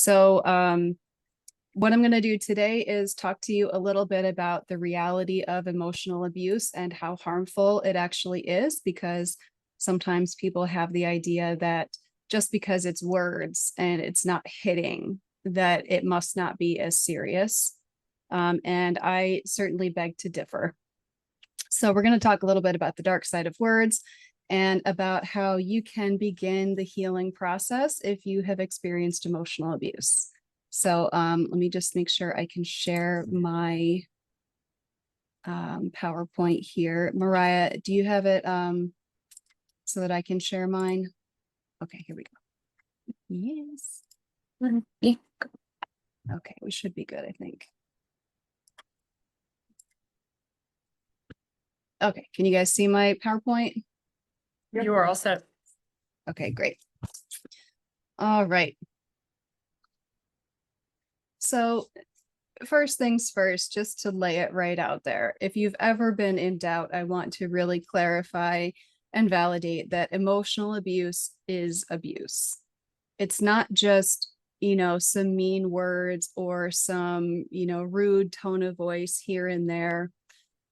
So what I'm going to do today is talk to you a little bit about the reality of emotional abuse and how harmful it actually is, because sometimes people have the idea that just because it's words and it's not hitting, that it must not be as serious. And I certainly beg to differ. So we're going to talk a little bit about the dark side of words and about how you can begin the healing process if you have experienced emotional abuse. So let me just make sure I can share my PowerPoint here. Mariah, do you have it so that I can share mine? Okay, here we go. Yes. Yeah. Okay, we should be good, I think. Okay, can you guys see my PowerPoint? You are all set. Okay, great. All right. So first things first, just to lay it right out there. If you've ever been in doubt, I want to really clarify and validate that emotional abuse is abuse. It's not just, some mean words or some, rude tone of voice here and there.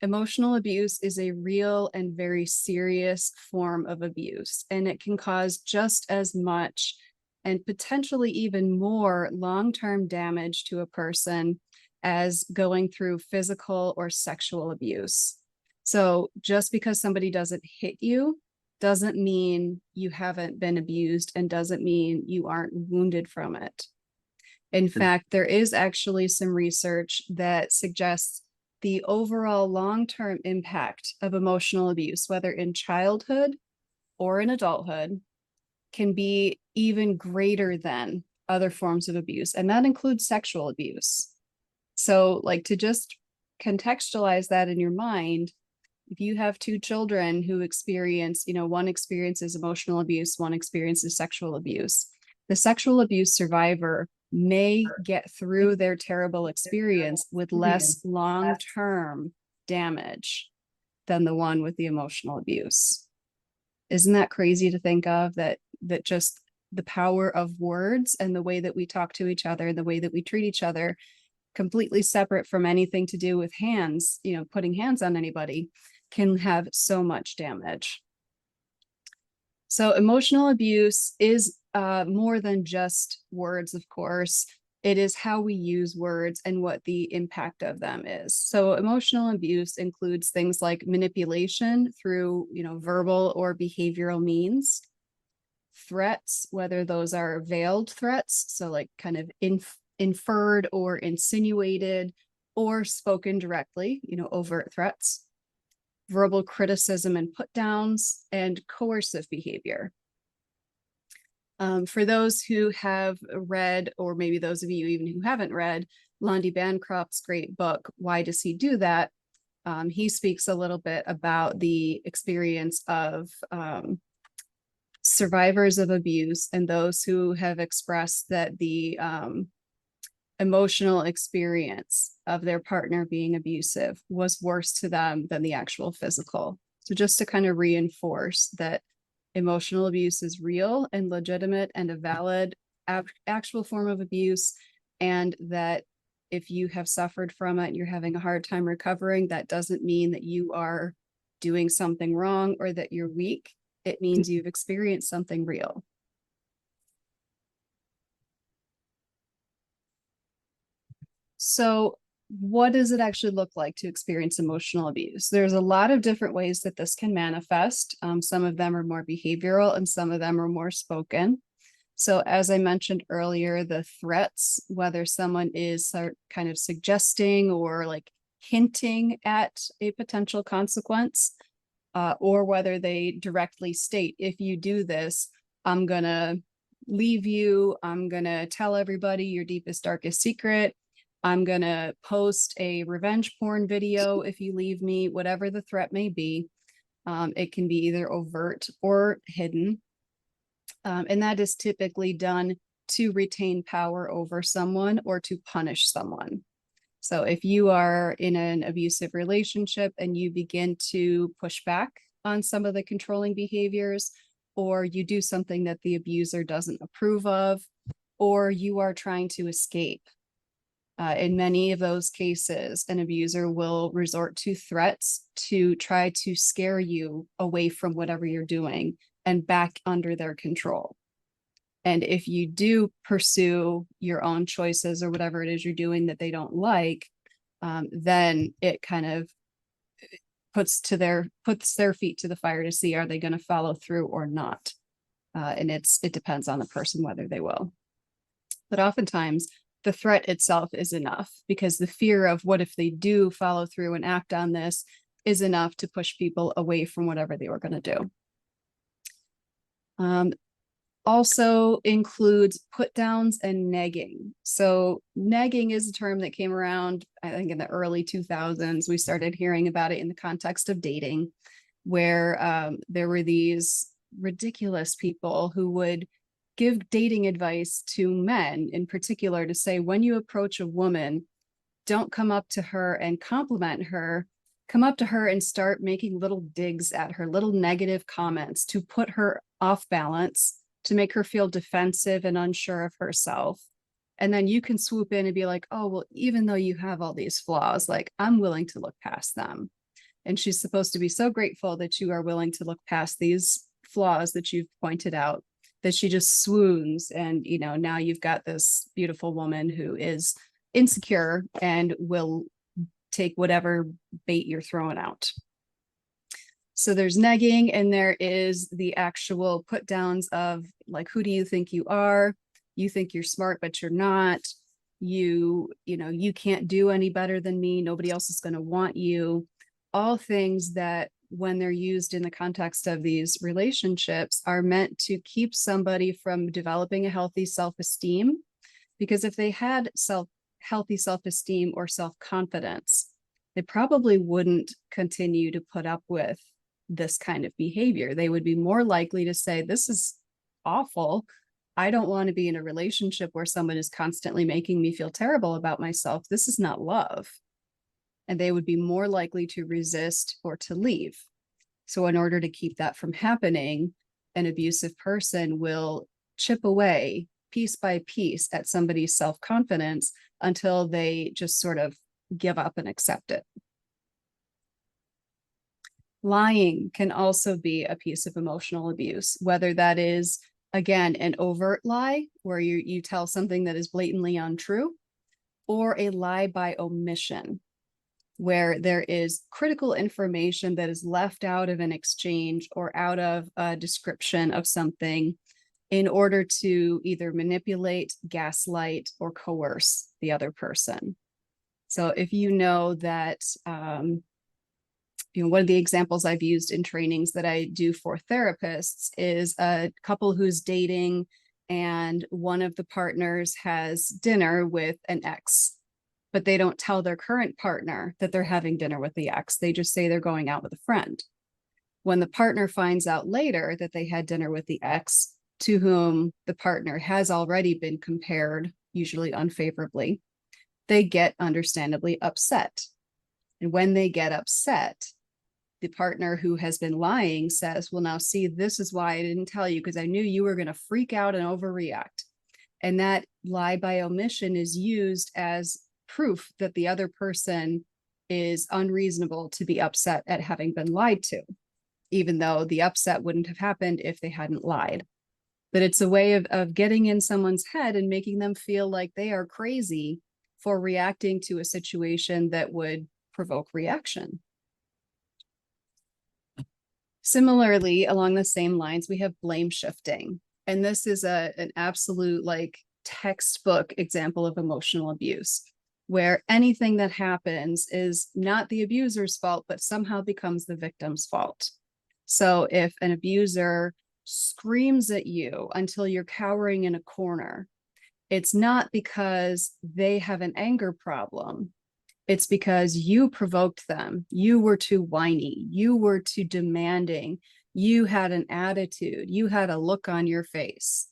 Emotional abuse is a real and very serious form of abuse, and it can cause just as much and potentially even more long-term damage to a person as going through physical or sexual abuse. So just because somebody doesn't hit you doesn't mean you haven't been abused and doesn't mean you aren't wounded from it. In fact, there is actually some research that suggests the overall long-term impact of emotional abuse, whether in childhood or in adulthood, can be even greater than other forms of abuse. And that includes sexual abuse. So like, to just contextualize that in your mind, if you have two children who experience, one experiences emotional abuse, one experiences sexual abuse, the sexual abuse survivor may get through their terrible experience with less long-term damage than the one with the emotional abuse. Isn't that crazy to think of, that just the power of words and the way that we talk to each other, the way that we treat each other, completely separate from anything to do with hands, putting hands on anybody, can have so much damage. So emotional abuse is more than just words, of course. It is how we use words and what the impact of them is. So emotional abuse includes things like manipulation through, verbal or behavioral means, threats, whether those are veiled threats, so like kind of inferred or insinuated, or spoken directly, overt threats, verbal criticism and put downs, and coercive behavior. For those who have read, or maybe those of you even who haven't read, Londy Bancroft's great book, Why Does He Do That? He speaks a little bit about the experience of survivors of abuse and those who have expressed that the emotional experience of their partner being abusive was worse to them than the actual physical. So just to kind of reinforce that emotional abuse is real and legitimate and a valid actual form of abuse, and that if you have suffered from it and you're having a hard time recovering, that doesn't mean that you are doing something wrong or that you're weak. It means you've experienced something real. So what does it actually look like to experience emotional abuse? There's a lot of different ways that this can manifest. Some of them are more behavioral and some of them are more spoken. So as I mentioned earlier, the threats, whether someone is kind of suggesting or like hinting at a potential consequence, or whether they directly state, if you do this, I'm gonna leave you, I'm gonna tell everybody your deepest, darkest secret, I'm gonna post a revenge porn video if you leave me, whatever the threat may be. It can be either overt or hidden. And that is typically done to retain power over someone or to punish someone. So if you are in an abusive relationship and you begin to push back on some of the controlling behaviors, or you do something that the abuser doesn't approve of, or you are trying to escape. In many of those cases, an abuser will resort to threats to try to scare you away from whatever you're doing and back under their control. And if you do pursue your own choices or whatever it is you're doing that they don't like, then it kind of puts their feet to the fire to see, are they going to follow through or not? And it depends on the person whether they will. But oftentimes the threat itself is enough, because the fear of what if they do follow through and act on this is enough to push people away from whatever they were going to do. Also includes put downs and negging. So negging is a term that came around, I think, in the early 2000s. We started hearing about it in the context of dating, where there were these ridiculous people who would give dating advice to men in particular to say, when you approach a woman, don't come up to her and compliment her. Come up to her and start making little digs at her, little negative comments to put her off balance, to make her feel defensive and unsure of herself. And then you can swoop in and be like, oh, well, even though you have all these flaws, like, I'm willing to look past them. And she's supposed to be so grateful that you are willing to look past these flaws that you've pointed out, that she just swoons. And, you know, now you've got this beautiful woman who is insecure and will take whatever bait you're throwing out. So there's negging, and there is the actual put downs of, like, who do you think you are? You think you're smart, but you're not. You know, you can't do any better than me. Nobody else is going to want you. All things that, when they're used in the context of these relationships, are meant to keep somebody from developing a healthy self-esteem. Because if they had healthy self-esteem or self-confidence, they probably wouldn't continue to put up with this kind of behavior. They would be more likely to say, this is awful. I don't want to be in a relationship where someone is constantly making me feel terrible about myself. This is not love. And they would be more likely to resist or to leave. So in order to keep that from happening, an abusive person will chip away piece by piece at somebody's self-confidence until they just sort of give up and accept it. Lying can also be a piece of emotional abuse, whether that is, again, an overt lie where you tell something that is blatantly untrue, or a lie by omission, where there is critical information that is left out of an exchange or out of a description of something in order to either manipulate, gaslight, or coerce the other person. So if you know that, one of the examples I've used in trainings that I do for therapists is a couple who's dating, and one of the partners has dinner with an ex, but they don't tell their current partner that they're having dinner with the ex. They just say they're going out with a friend. When the partner finds out later that they had dinner with the ex, to whom the partner has already been compared, usually unfavorably, they get understandably upset. And when they get upset, the partner who has been lying says, well, now see, this is why I didn't tell you, because I knew you were going to freak out and overreact. And that lie by omission is used as proof that the other person is unreasonable to be upset at having been lied to, even though the upset wouldn't have happened if they hadn't lied. But it's a way of getting in someone's head and making them feel like they are crazy for reacting to a situation that would provoke reaction. Similarly, along the same lines, we have blame shifting. And this is an absolute, like, textbook example of emotional abuse, where anything that happens is not the abuser's fault, but somehow becomes the victim's fault. So if an abuser screams at you until you're cowering in a corner, it's not because they have an anger problem. It's because you provoked them. You were too whiny. You were too demanding. You had an attitude. You had a look on your face,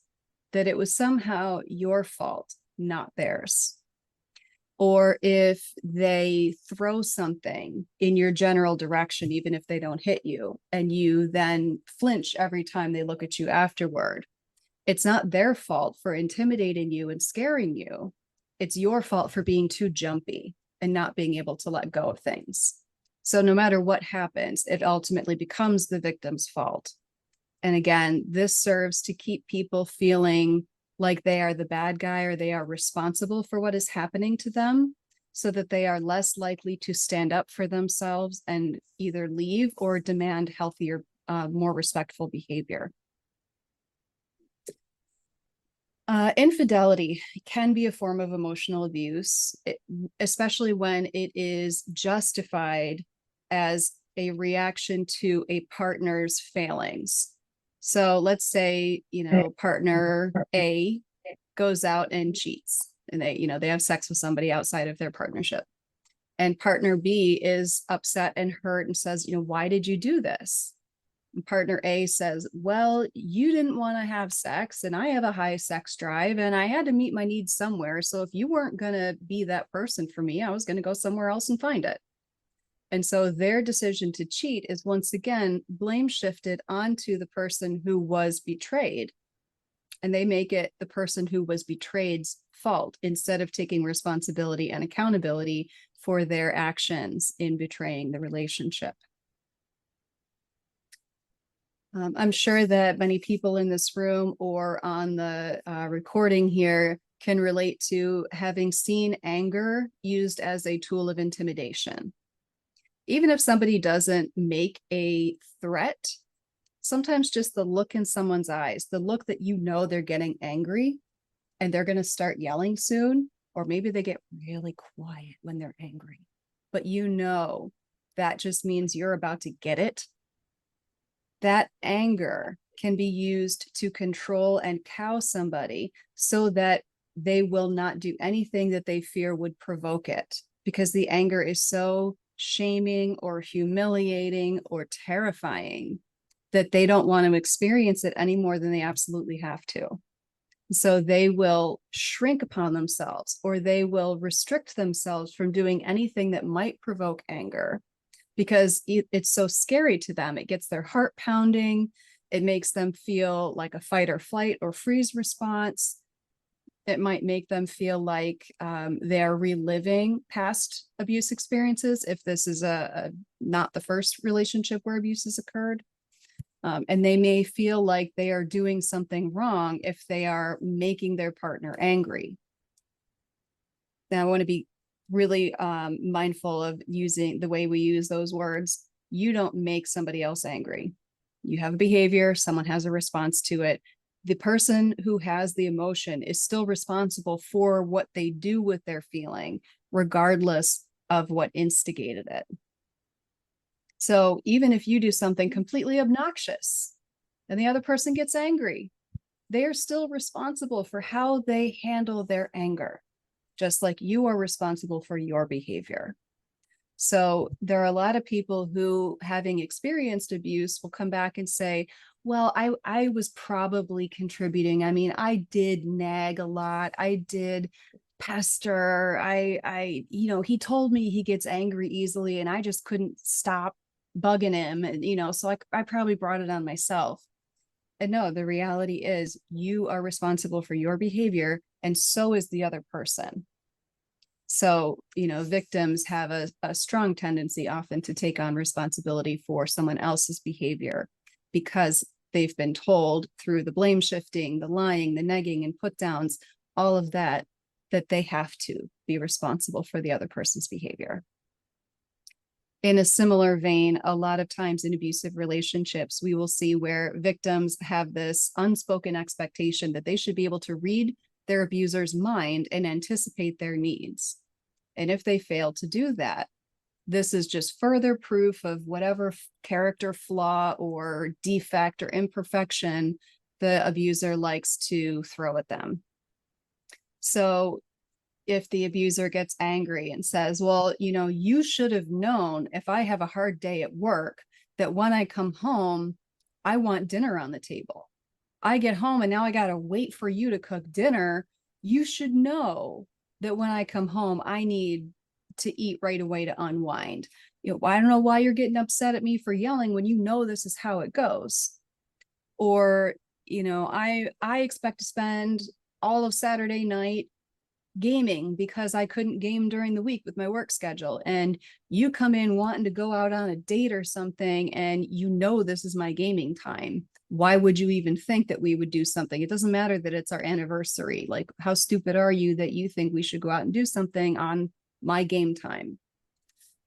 that it was somehow your fault, not theirs. Or if they throw something in your general direction, even if they don't hit you, and you then flinch every time they look at you afterward, It's not their fault for intimidating you and scaring you. It's your fault for being too jumpy and not being able to let go of things. So no matter what happens, it ultimately becomes the victim's fault. And again, this serves to keep people feeling like they are the bad guy or they are responsible for what is happening to them, so that they are less likely to stand up for themselves and either leave or demand healthier, more respectful behavior. Infidelity can be a form of emotional abuse, especially when it is justified as a reaction to a partner's failings. So let's say, partner A goes out and cheats and they have sex with somebody outside of their partnership. And partner B is upset and hurt and says, why did you do this? Partner A says, well, you didn't want to have sex and I have a high sex drive and I had to meet my needs somewhere. So if you weren't going to be that person for me, I was going to go somewhere else and find it. And so their decision to cheat is once again blame shifted onto the person who was betrayed. And they make it the person who was betrayed's fault instead of taking responsibility and accountability for their actions in betraying the relationship. I'm sure that many people in this room or on the recording here can relate to having seen anger used as a tool of intimidation. Even if somebody doesn't make a threat, sometimes just the look in someone's eyes, the look that they're getting angry and they're going to start yelling soon, or maybe they get really quiet when they're angry, but that just means you're about to get it. That anger can be used to control and cow somebody so that they will not do anything that they fear would provoke it, because the anger is so shaming or humiliating or terrifying that they don't want to experience it any more than they absolutely have to. So they will shrink upon themselves, or they will restrict themselves from doing anything that might provoke anger, because it's so scary to them. It gets their heart pounding. It makes them feel like a fight or flight or freeze response. It might make them feel like they're reliving past abuse experiences if this is not the first relationship where abuse has occurred. And they may feel like they are doing something wrong if they are making their partner angry. Now, I want to be really mindful of using the way we use those words. You don't make somebody else angry. You have a behavior, someone has a response to it. The person who has the emotion is still responsible for what they do with their feeling, regardless of what instigated it. So even if you do something completely obnoxious and the other person gets angry, they are still responsible for how they handle their anger, just like you are responsible for your behavior. So there are a lot of people who, having experienced abuse, will come back and say, well, I was probably contributing. I mean, I did nag a lot. I did pester. He told me he gets angry easily and I just couldn't stop bugging him. And, so I probably brought it on myself. And no, the reality is you are responsible for your behavior, and so is the other person. So, victims have a strong tendency often to take on responsibility for someone else's behavior because they've been told through the blame shifting, the lying, the negging, and put downs, all of that they have to be responsible for the other person's behavior. In a similar vein, a lot of times in abusive relationships, we will see where victims have this unspoken expectation that they should be able to read their abuser's mind and anticipate their needs. And if they fail to do that, this is just further proof of whatever character flaw or defect or imperfection the abuser likes to throw at them. So if the abuser gets angry and says, well, you should have known if I have a hard day at work that when I come home, I want dinner on the table. I get home and now I got to wait for you to cook dinner. You should know that when I come home, I need to eat right away to unwind. I don't know why you're getting upset at me for yelling when you know this is how it goes. Or I expect to spend all of Saturday night gaming because I couldn't game during the week with my work schedule. And you come in wanting to go out on a date or something, and this is my gaming time. Why would you even think that we would do something? It doesn't matter that it's our anniversary. Like, how stupid are you that you think we should go out and do something on my game time?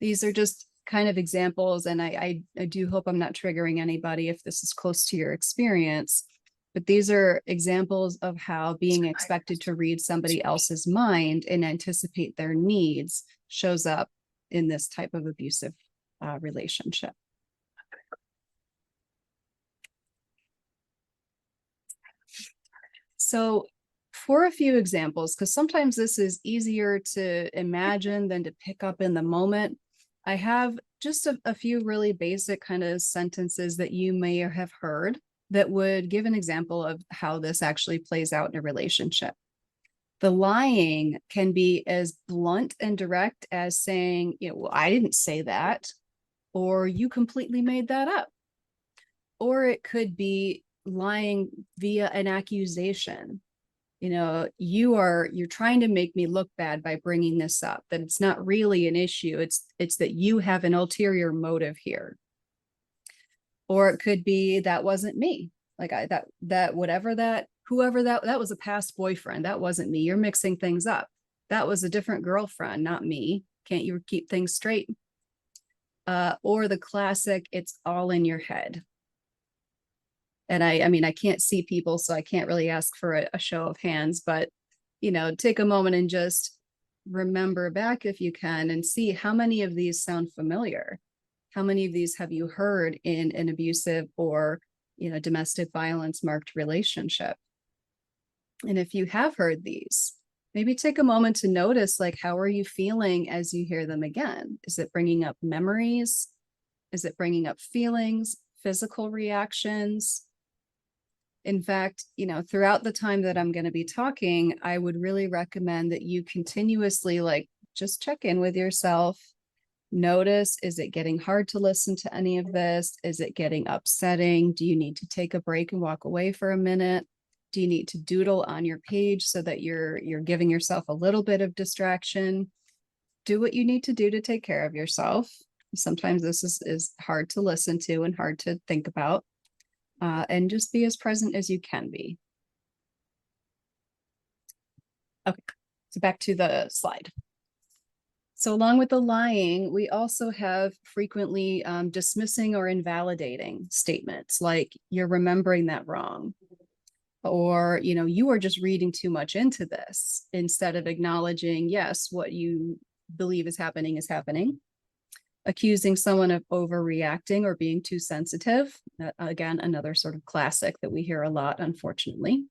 These are just kind of examples, and I do hope I'm not triggering anybody if this is close to your experience. But these are examples of how being expected to read somebody else's mind and anticipate their needs shows up in this type of abusive relationship. So for a few examples, because sometimes this is easier to imagine than to pick up in the moment, I have just a few really basic kind of sentences that you may have heard that would give an example of how this actually plays out in a relationship. The lying can be as blunt and direct as saying, well, I didn't say that, or you completely made that up. Or it could be lying via an accusation. You're trying to make me look bad by bringing this up, that it's not really an issue. It's that you have an ulterior motive here. Or it could be, that wasn't me. Like whoever that was a past boyfriend. That wasn't me. You're mixing things up. That was a different girlfriend, not me. Can't you keep things straight? Or the classic, it's all in your head. And I mean, I can't see people, so I can't really ask for a show of hands, but, take a moment and just remember back if you can and see how many of these sound familiar. How many of these have you heard in an abusive or, domestic violence marked relationship? And if you have heard these, maybe take a moment to notice, like, how are you feeling as you hear them again? Is it bringing up memories? Is it bringing up feelings, physical reactions? In fact, throughout the time that I'm going to be talking, I would really recommend that you continuously, just check in with yourself. Notice, is it getting hard to listen to any of this? Is it getting upsetting? Do you need to take a break and walk away for a minute? Do you need to doodle on your page so that you're giving yourself a little bit of distraction? Do what you need to do to take care of yourself. Sometimes this is hard to listen to and hard to think about. And just be as present as you can be. Okay, so back to the slide. So along with the lying, we also have frequently dismissing or invalidating statements, like, you're remembering that wrong, or, you are just reading too much into this, instead of acknowledging, yes, what you believe is happening. Accusing someone of overreacting or being too sensitive. Again, another sort of classic that we hear a lot, unfortunately.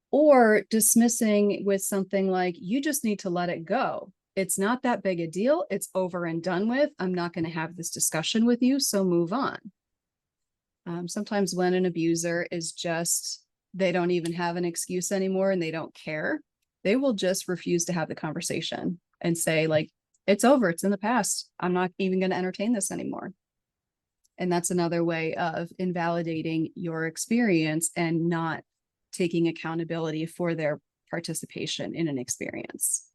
Or dismissing with something like, you just need to let it go. It's not that big a deal. It's over and done with. I'm not going to have this discussion with you, so move on. Sometimes when an abuser is just, they don't even have an excuse anymore and they don't care, they will just refuse to have the conversation and say, like, it's over. It's in the past. I'm not even going to entertain this anymore. And that's another way of invalidating your experience and not taking accountability for their participation in an experience.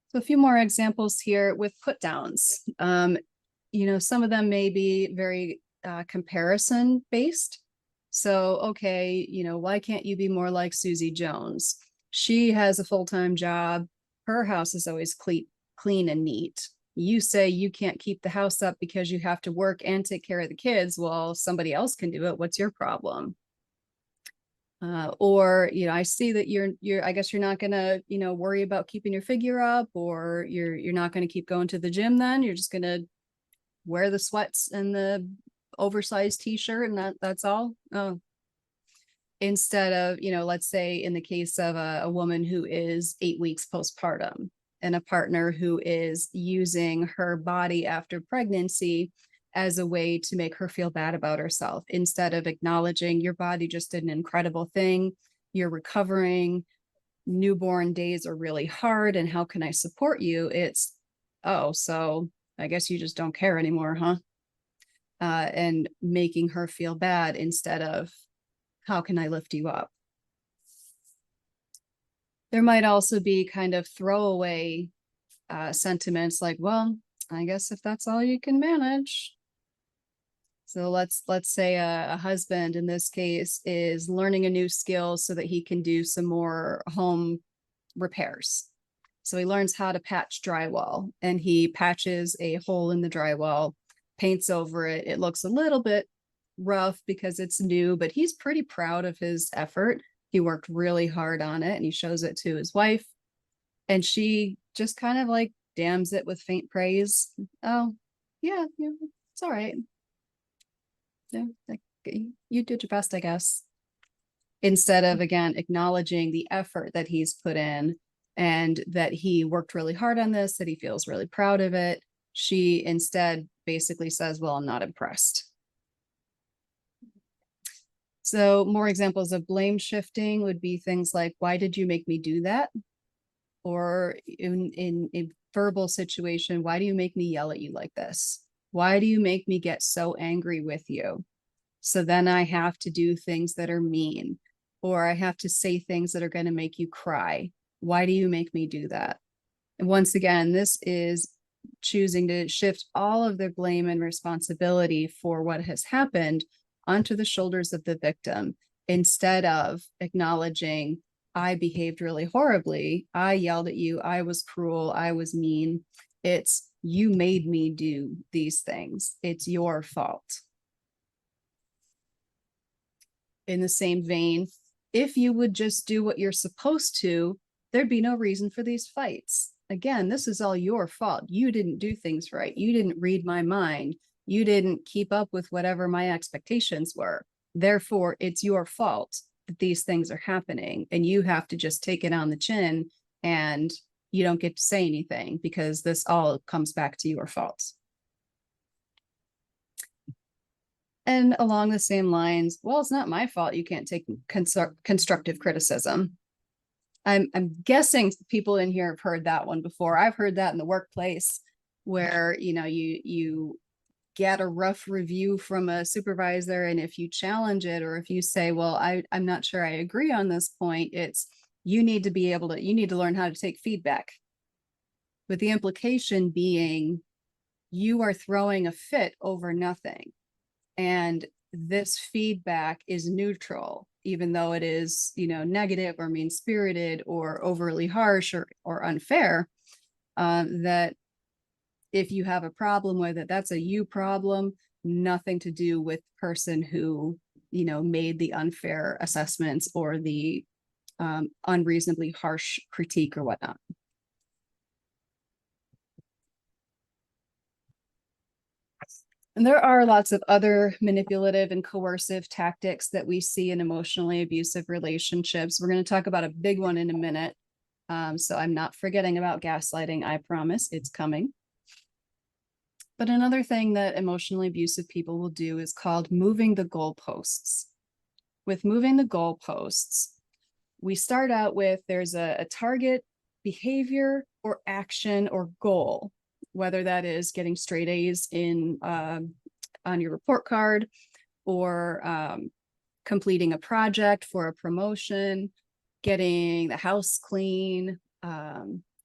So a few more examples here with put downs. Some of them may be very comparison based. So, okay, why can't you be more like Susie Jones? She has a full-time job. Her house is always clean and neat. You say you can't keep the house up because you have to work and take care of the kids. Well, somebody else can do it. What's your problem? Or, I see that I guess you're not gonna, worry about keeping your figure up, or you're not gonna keep going to the gym then. You're just gonna wear the sweats and the oversized t-shirt and that's all. Oh. Instead of, let's say in the case of a woman who is 8 weeks postpartum and a partner who is using her body after pregnancy as a way to make her feel bad about herself, instead of acknowledging your body just did an incredible thing, you're recovering, newborn days are really hard, and how can I support you? It's, oh, so I guess you just don't care anymore, huh? and making her feel bad instead of how can I lift you up? There might also be kind of throwaway sentiments like, well, I guess if that's all you can manage. So let's say a husband in this case is learning a new skill so that he can do some more home repairs. So he learns how to patch drywall, and he patches a hole in the drywall, paints over it. It looks a little bit rough because it's new, but he's pretty proud of his effort. He worked really hard on it and he shows it to his wife. And she just kind of like damns it with faint praise. Oh, yeah, yeah, it's all right. Yeah, like, you did your best, I guess. Instead of, again, acknowledging the effort that he's put in and that he worked really hard on this, that he feels really proud of it, she instead basically says, well, I'm not impressed. So more examples of blame shifting would be things like, why did you make me do that? Or in a verbal situation, why do you make me yell at you like this? Why do you make me get so angry with you? So then I have to do things that are mean, or I have to say things that are going to make you cry. Why do you make me do that? And once again, this is choosing to shift all of their blame and responsibility for what has happened onto the shoulders of the victim instead of acknowledging, I behaved really horribly. I yelled at you. I was cruel. I was mean. It's you made me do these things. It's your fault. In the same vein, if you would just do what you're supposed to, there'd be no reason for these fights. Again, this is all your fault. You didn't do things right. You didn't read my mind. You didn't keep up with whatever my expectations were. Therefore, it's your fault that these things are happening. And you have to just take it on the chin, and you don't get to say anything because this all comes back to your fault. And along the same lines, well, it's not my fault you can't take constructive criticism. I'm guessing people in here have heard that one before. I've heard that in the workplace where, you get a rough review from a supervisor, and if you challenge it, or if you say, well, I'm not sure I agree on this point, it's you need to learn how to take feedback. With the implication being you are throwing a fit over nothing. And this feedback is neutral, even though it is, negative or mean-spirited or overly harsh or unfair, that if you have a problem with it, that's a you problem, nothing to do with the person who, made the unfair assessments or the unreasonably harsh critique or whatnot. And there are lots of other manipulative and coercive tactics that we see in emotionally abusive relationships. We're going to talk about a big one in a minute. So I'm not forgetting about gaslighting. I promise it's coming. But another thing that emotionally abusive people will do is called moving the goalposts. With moving the goalposts, we start out with there's a target behavior or action or goal, whether that is getting straight A's on your report card, or completing a project for a promotion, getting the house clean,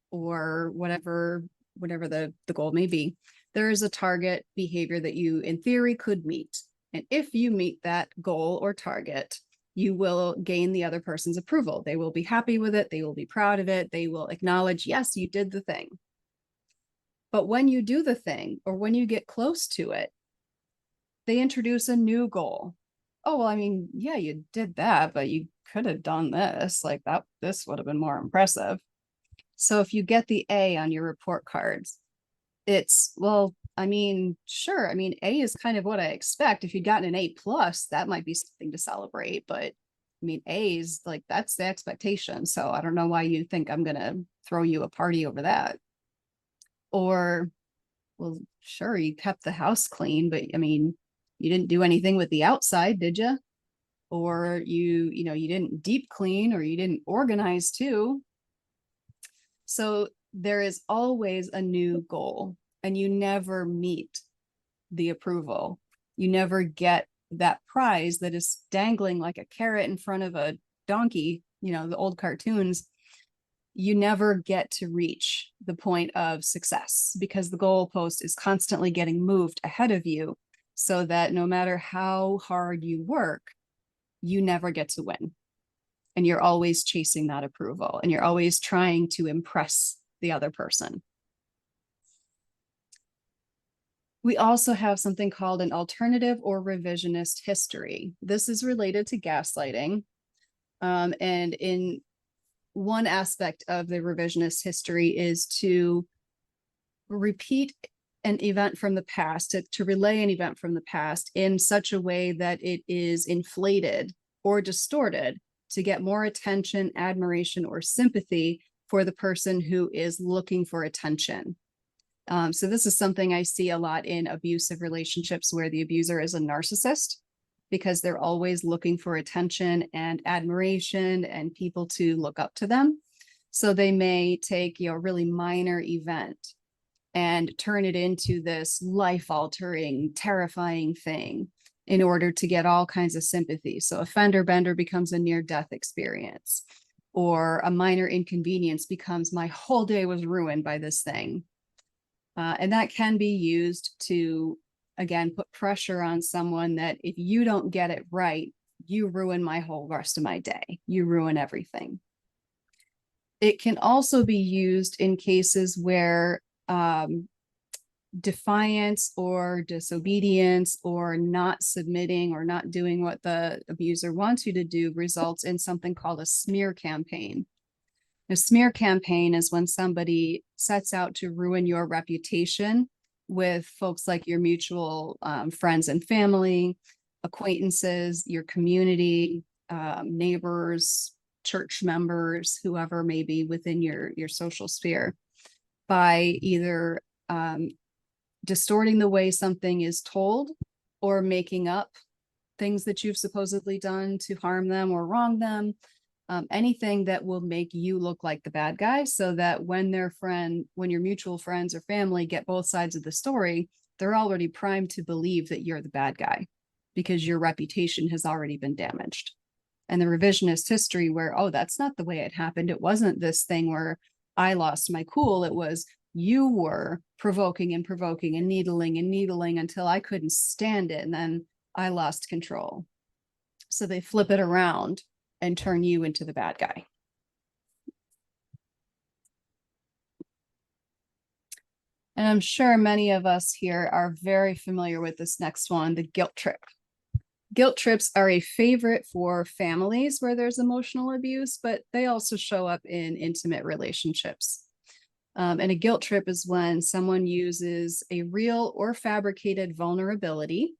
or whatever the goal may be. There is a target behavior that you, in theory, could meet. And if you meet that goal or target, you will gain the other person's approval. They will be happy with it. They will be proud of it. They will acknowledge, yes, you did the thing. But when you do the thing, or when you get close to it, they introduce a new goal. Oh, well, I mean, yeah, you did that, but you could have done this. Like that, this would have been more impressive. So if you get the A on your report cards, it's, well, I mean, sure. I mean, A is kind of what I expect. If you'd gotten an A plus, that might be something to celebrate. But I mean, A's like that's the expectation. So I don't know why you think I'm gonna throw you a party over that. Or, well, sure, you kept the house clean, but I mean, you didn't do anything with the outside, did you? Or you didn't deep clean, or you didn't organize too. So there is always a new goal, and you never meet the approval. You never get that prize that is dangling like a carrot in front of a donkey, the old cartoons. You never get to reach the point of success because the goalpost is constantly getting moved ahead of you, so that no matter how hard you work, you never get to win. And you're always chasing that approval, and you're always trying to impress the other person. We also have something called an alternative or revisionist history. This is related to gaslighting. And in one aspect of the revisionist history is to repeat an event from the past, to relay an event from the past in such a way that it is inflated or distorted to get more attention, admiration, or sympathy for the person who is looking for attention. So this is something I see a lot in abusive relationships where the abuser is a narcissist, because they're always looking for attention and admiration and people to look up to them. So they may take a really minor event and turn it into this life-altering, terrifying thing in order to get all kinds of sympathy. So a fender bender becomes a near-death experience, or a minor inconvenience becomes my whole day was ruined by this thing. And that can be used to, again, put pressure on someone that if you don't get it right, you ruin my whole rest of my day. You ruin everything. It can also be used in cases where defiance or disobedience or not submitting or not doing what the abuser wants you to do results in something called a smear campaign. A smear campaign is when somebody sets out to ruin your reputation with folks like your mutual friends and family, acquaintances, your community, neighbors, church members, whoever may be within your social sphere, by either distorting the way something is told or making up things that you've supposedly done to harm them or wrong them. Anything that will make you look like the bad guy, so that when your mutual friends or family get both sides of the story, they're already primed to believe that you're the bad guy because your reputation has already been damaged. And the revisionist history where, oh, that's not the way it happened. It wasn't this thing where I lost my cool. It was you were provoking and needling until I couldn't stand it. And then I lost control. So they flip it around and turn you into the bad guy. And I'm sure many of us here are very familiar with this next one, the guilt trip. Guilt trips are a favorite for families where there's emotional abuse, but they also show up in intimate relationships. And a guilt trip is when someone uses a real or fabricated vulnerability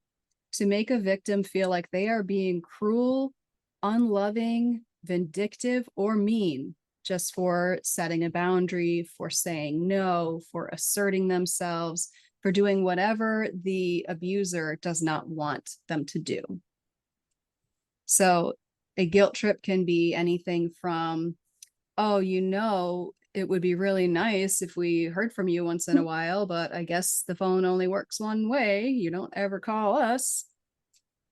to make a victim feel like they are being cruel, unloving, vindictive, or mean just for setting a boundary, for saying no, for asserting themselves, for doing whatever the abuser does not want them to do. So a guilt trip can be anything from, oh, it would be really nice if we heard from you once in a while, but I guess the phone only works one way. You don't ever call us.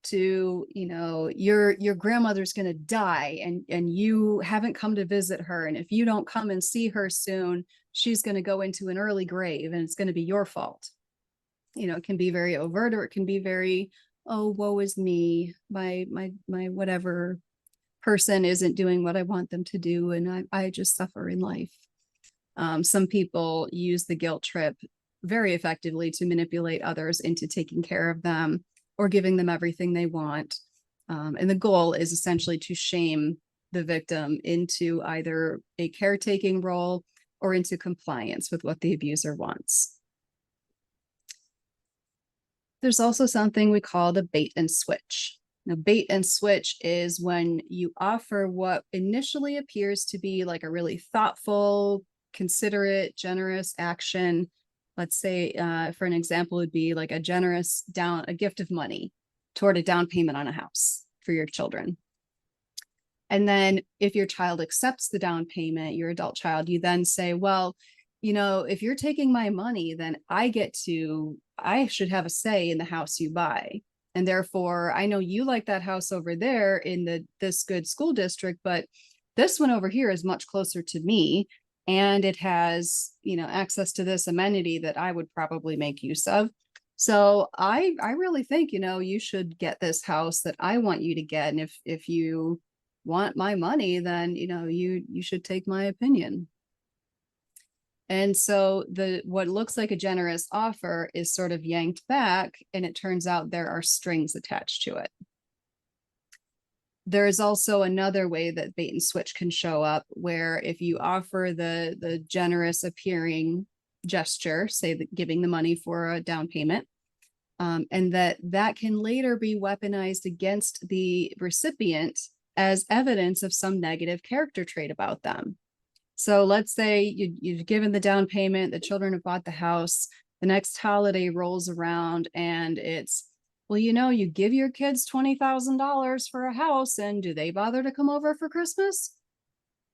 To, your grandmother's going to die and you haven't come to visit her. And if you don't come and see her soon, she's going to go into an early grave and it's going to be your fault. It can be very overt, or it can be very, oh, woe is me. My whatever person isn't doing what I want them to do. And I just suffer in life. Some people use the guilt trip very effectively to manipulate others into taking care of them or giving them everything they want. And the goal is essentially to shame the victim into either a caretaking role or into compliance with what the abuser wants. There's also something we call the bait and switch. Now, bait and switch is when you offer what initially appears to be like a really thoughtful, considerate, generous action. Let's say, for an example, would be like a gift of money toward a down payment on a house for your children. And then if your child accepts the down payment, your adult child, you then say, well, if you're taking my money, then I should have a say in the house you buy. And therefore, I know you like that house over there in this good school district, but this one over here is much closer to me. And it has, access to this amenity that I would probably make use of. So I really think, you should get this house that I want you to get. And if you want my money, then, you should take my opinion. And so what looks like a generous offer is sort of yanked back, and it turns out there are strings attached to it. There is also another way that bait and switch can show up, where if you offer the generous appearing gesture, say that giving the money for a down payment, and that can later be weaponized against the recipient as evidence of some negative character trait about them. So let's say you've given the down payment, the children have bought the house, the next holiday rolls around and it's, well, you give your kids $20,000 for a house, and do they bother to come over for Christmas?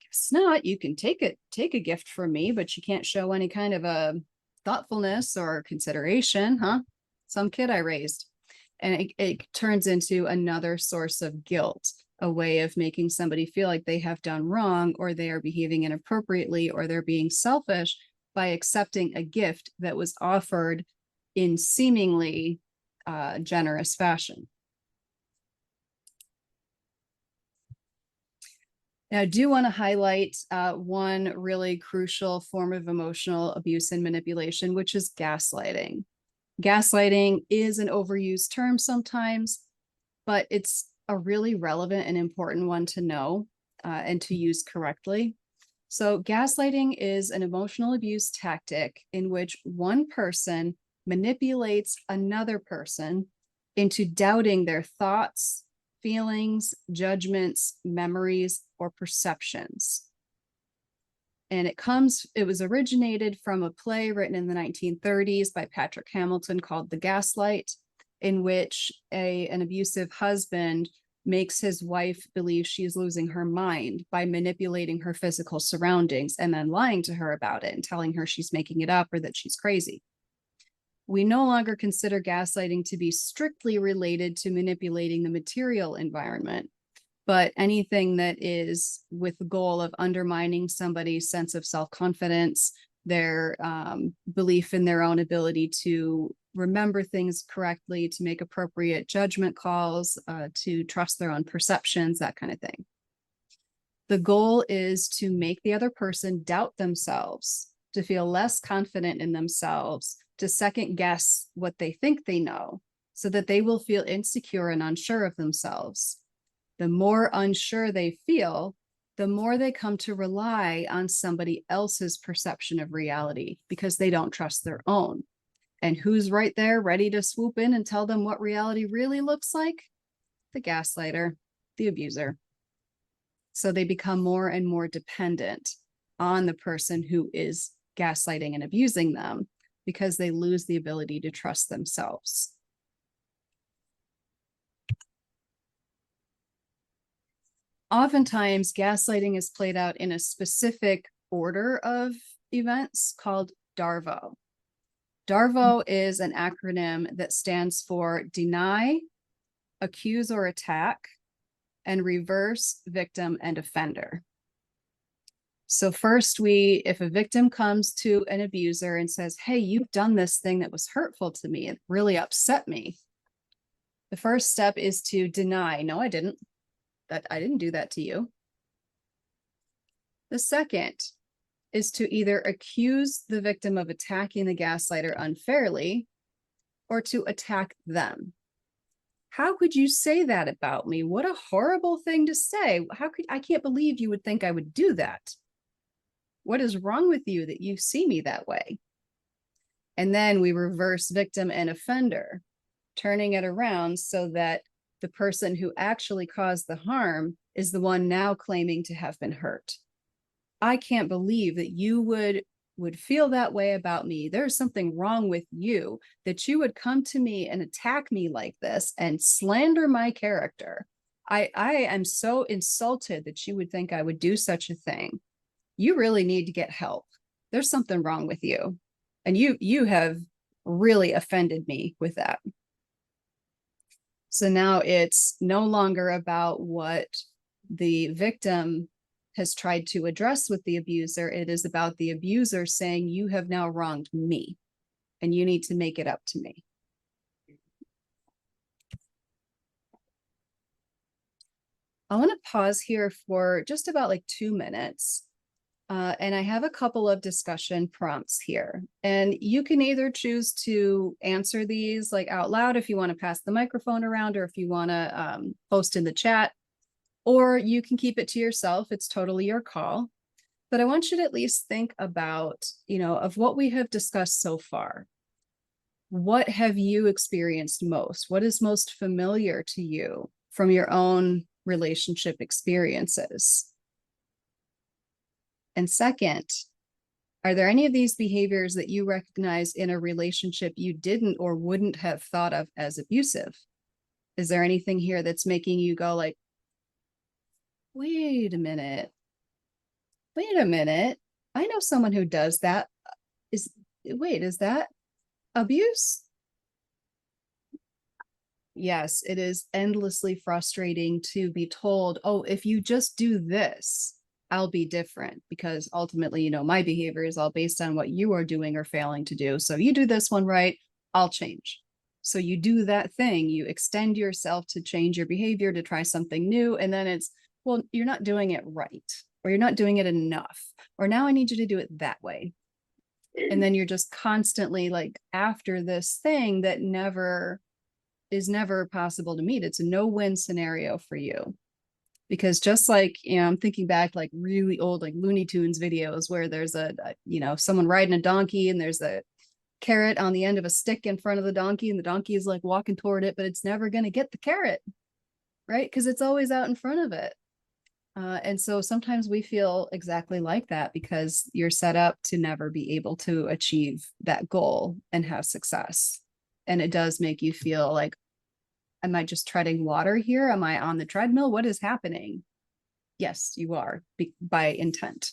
Guess not. You can take a gift from me, but you can't show any kind of a thoughtfulness or consideration, huh? Some kid I raised. And it turns into another source of guilt, a way of making somebody feel like they have done wrong, or they are behaving inappropriately, or they're being selfish by accepting a gift that was offered in seemingly generous fashion. Now, I do want to highlight one really crucial form of emotional abuse and manipulation, which is gaslighting. Gaslighting is an overused term sometimes, but it's a really relevant and important one to know and to use correctly. So gaslighting is an emotional abuse tactic in which one person manipulates another person into doubting their thoughts, feelings, judgments, memories, or perceptions. And it was originated from a play written in the 1930s by Patrick Hamilton called The Gaslight, in which an abusive husband makes his wife believe she's losing her mind by manipulating her physical surroundings and then lying to her about it and telling her she's making it up or that she's crazy. We no longer consider gaslighting to be strictly related to manipulating the material environment, but anything that is with the goal of undermining somebody's sense of self-confidence, their belief in their own ability to remember things correctly, to make appropriate judgment calls, to trust their own perceptions, that kind of thing. The goal is to make the other person doubt themselves, to feel less confident in themselves, to second guess what they think they know, so that they will feel insecure and unsure of themselves. The more unsure they feel, the more they come to rely on somebody else's perception of reality because they don't trust their own. And who's right there ready to swoop in and tell them what reality really looks like? The gaslighter, the abuser. So they become more and more dependent on the person who is gaslighting and abusing them because they lose the ability to trust themselves. Oftentimes, gaslighting is played out in a specific order of events called DARVO. DARVO is an acronym that stands for deny, accuse or attack, and reverse, victim, and offender. So first, if a victim comes to an abuser and says, hey, you've done this thing that was hurtful to me, it really upset me. The first step is to deny, no, I didn't do that to you. The second is to either accuse the victim of attacking the gaslighter unfairly or to attack them. How could you say that about me? What a horrible thing to say. I can't believe you would think I would do that. What is wrong with you that you see me that way? And then we reverse victim and offender, turning it around so that the person who actually caused the harm is the one now claiming to have been hurt. I can't believe that you would feel that way about me. There's something wrong with you, that you would come to me and attack me like this and slander my character. I am so insulted that you would think I would do such a thing. You really need to get help. There's something wrong with you. And you have really offended me with that. So now it's no longer about what the victim has tried to address with the abuser. It is about the abuser saying, you have now wronged me and you need to make it up to me. I want to pause here for just about like 2 minutes. And I have a couple of discussion prompts here. And you can either choose to answer these like out loud if you want to pass the microphone around, or if you want to post in the chat, or you can keep it to yourself. It's totally your call. But I want you to at least think about, of what we have discussed so far. What have you experienced most? What is most familiar to you from your own relationship experiences? And second, are there any of these behaviors that you recognize in a relationship you didn't or wouldn't have thought of as abusive? Is there anything here that's making you go like, wait a minute, I know someone who does that. Is that abuse? Yes, it is endlessly frustrating to be told, oh, if you just do this, I'll be different, because ultimately, my behavior is all based on what you are doing or failing to do. So you do this one right, I'll change. So you do that thing, you extend yourself to change your behavior, to try something new. And then it's, well, you're not doing it right, or you're not doing it enough, or now I need you to do it that way. And then you're just constantly like after this thing that is never possible to meet. It's a no-win scenario for you. Because just like, I'm thinking back like really old, like Looney Tunes videos where there's someone riding a donkey and there's a carrot on the end of a stick in front of the donkey, and the donkey is like walking toward it, but it's never going to get the carrot, right? Because it's always out in front of it. And so sometimes we feel exactly like that because you're set up to never be able to achieve that goal and have success. And it does make you feel like, am I just treading water here? Am I on the treadmill? What is happening? Yes, you are by intent.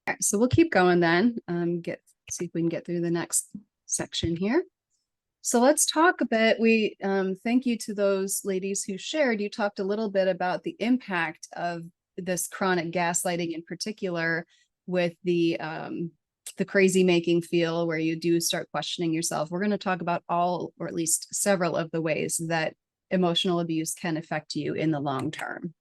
All right, so we'll keep going then. See if we can get through the next section here. So let's talk a bit. We thank you to those ladies who shared. You talked a little bit about the impact of this chronic gaslighting in particular with the crazy making feel, where you do start questioning yourself. We're going to talk about all, or at least several of the ways that emotional abuse can affect you in the long term.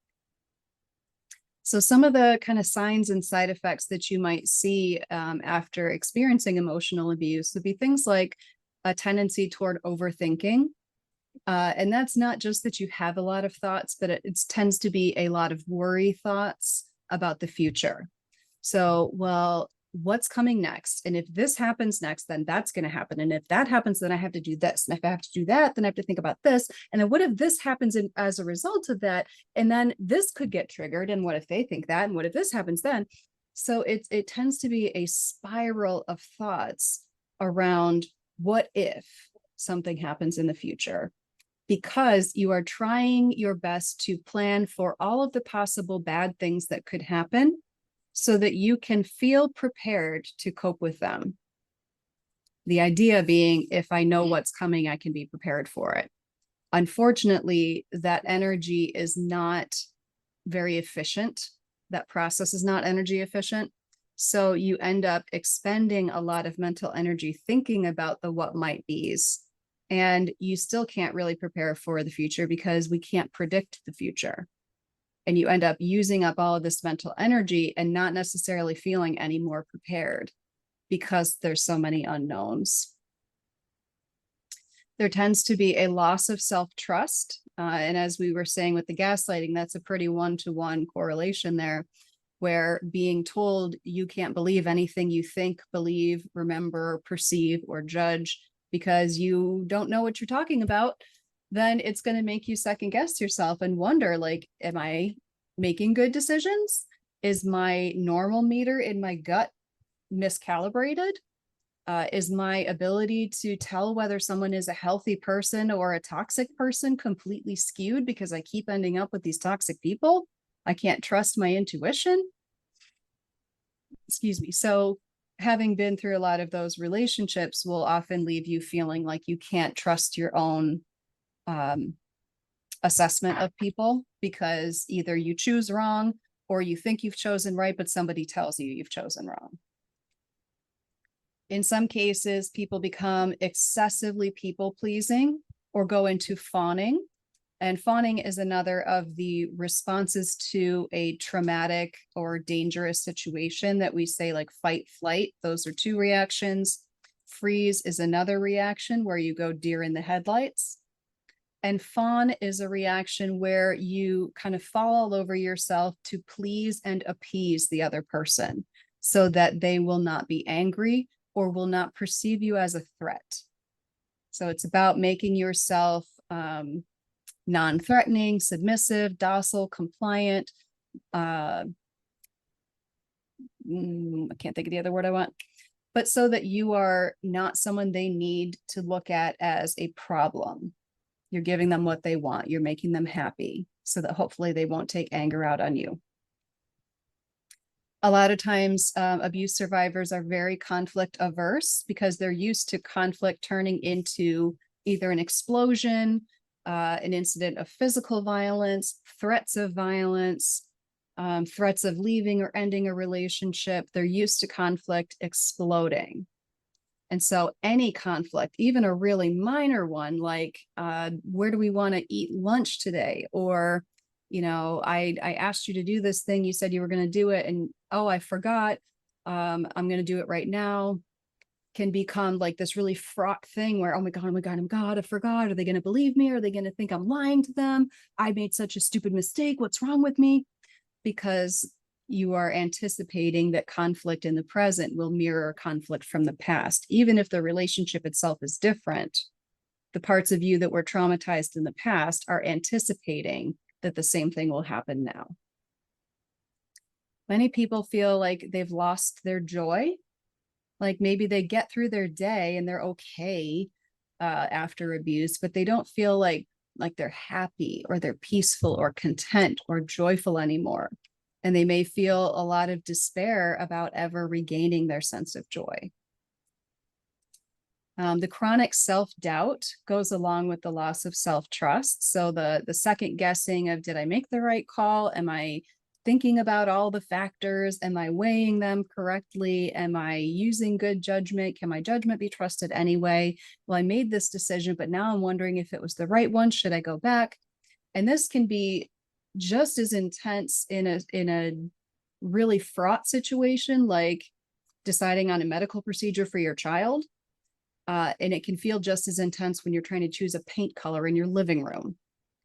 So some of the kind of signs and side effects that you might see after experiencing emotional abuse would be things like a tendency toward overthinking. And that's not just that you have a lot of thoughts, but it tends to be a lot of worry thoughts about the future. So, well, what's coming next? And if this happens next, then that's going to happen. And if that happens, then I have to do this. And if I have to do that, then I have to think about this. And then what if this happens as a result of that? And then this could get triggered. And what if they think that? And what if this happens then? So it tends to be a spiral of thoughts around what if something happens in the future, because you are trying your best to plan for all of the possible bad things that could happen so that you can feel prepared to cope with them. The idea being, if I know what's coming, I can be prepared for it. Unfortunately, that energy is not very efficient. That process is not energy efficient. So you end up expending a lot of mental energy thinking about the what might be's, and you still can't really prepare for the future because we can't predict the future. And you end up using up all of this mental energy and not necessarily feeling any more prepared because there's so many unknowns. There tends to be a loss of self-trust. And as we were saying with the gaslighting, that's a pretty one-to-one correlation there, where being told you can't believe anything you think, believe, remember, perceive, or judge because you don't know what you're talking about, then it's going to make you second guess yourself and wonder, like, am I making good decisions? Is my normal meter in my gut miscalibrated? Is my ability to tell whether someone is a healthy person or a toxic person completely skewed because I keep ending up with these toxic people? I can't trust my intuition. Excuse me. So having been through a lot of those relationships will often leave you feeling like you can't trust your own assessment of people, because either you choose wrong or you think you've chosen right, but somebody tells you you've chosen wrong. In some cases, people become excessively people-pleasing or go into fawning. And fawning is another of the responses to a traumatic or dangerous situation that we say, like fight, flight. Those are two reactions. Freeze is another reaction where you go deer in the headlights. And fawn is a reaction where you kind of fall all over yourself to please and appease the other person so that they will not be angry or will not perceive you as a threat. So it's about making yourself non-threatening, submissive, docile, compliant. I can't think of the other word I want, but so that you are not someone they need to look at as a problem. You're giving them what they want. You're making them happy so that hopefully they won't take anger out on you. A lot of times, abuse survivors are very conflict averse because they're used to conflict turning into either an explosion, an incident of physical violence, threats of violence, threats of leaving or ending a relationship. They're used to conflict exploding. And so any conflict, even a really minor one, like where do we want to eat lunch today? Or, you know, I asked you to do this thing, you said you were going to do it, and oh, I forgot. I'm going to do it right now. Can become like this really fraught thing where, oh my God, I forgot. Are they going to believe me? Are they going to think I'm lying to them? I made such a stupid mistake. What's wrong with me? Because you are anticipating that conflict in the present will mirror conflict from the past. Even if the relationship itself is different, the parts of you that were traumatized in the past are anticipating that the same thing will happen now. Many people feel like they've lost their joy. Like maybe they get through their day and they're okay after abuse, but they don't feel like they're happy or they're peaceful or content or joyful anymore. And they may feel a lot of despair about ever regaining their sense of joy. The chronic self-doubt goes along with the loss of self-trust. So the second guessing of, did I make the right call? Am I thinking about all the factors? Am I weighing them correctly? Am I using good judgment? Can my judgment be trusted anyway? Well, I made this decision, but now I'm wondering if it was the right one. Should I go back? And this can be just as intense in a really fraught situation, like deciding on a medical procedure for your child. And it can feel just as intense when you're trying to choose a paint color in your living room,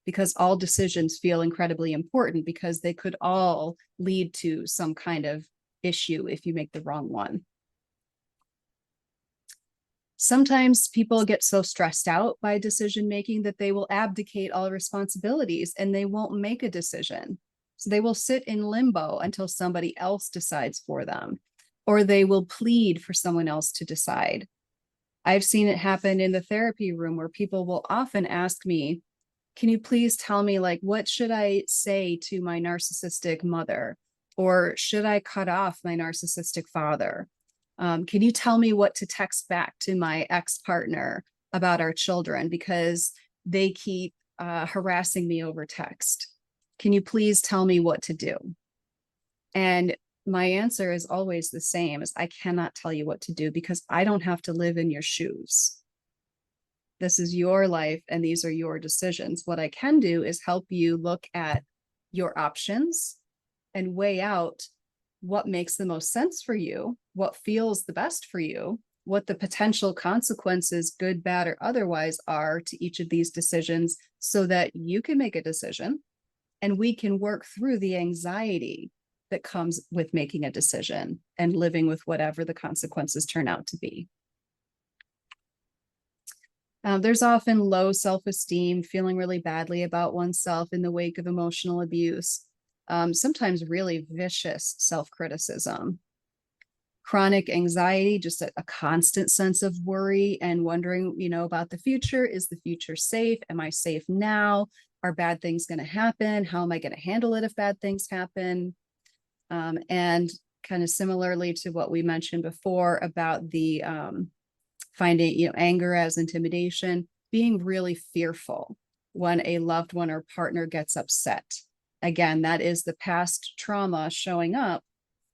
because all decisions feel incredibly important because they could all lead to some kind of issue if you make the wrong one. Sometimes people get so stressed out by decision making that they will abdicate all responsibilities and they won't make a decision. So they will sit in limbo until somebody else decides for them, or they will plead for someone else to decide. I've seen it happen in the therapy room where people will often ask me, can you please tell me, like, what should I say to my narcissistic mother? Or should I cut off my narcissistic father? Can you tell me what to text back to my ex-partner about our children because they keep harassing me over text? Can you please tell me what to do? And my answer is always the same, is I cannot tell you what to do because I don't have to live in your shoes. This is your life and these are your decisions. What I can do is help you look at your options and weigh out what makes the most sense for you, what feels the best for you, what the potential consequences, good, bad, or otherwise, are to each of these decisions so that you can make a decision and we can work through the anxiety that comes with making a decision and living with whatever the consequences turn out to be. There's often low self-esteem, feeling really badly about oneself in the wake of emotional abuse, sometimes really vicious self-criticism, chronic anxiety, just a constant sense of worry and wondering, about the future. Is the future safe? Am I safe now? Are bad things going to happen? How am I going to handle it if bad things happen? And kind of similarly to what we mentioned before about the finding, anger as intimidation, being really fearful when a loved one or partner gets upset. Again, that is the past trauma showing up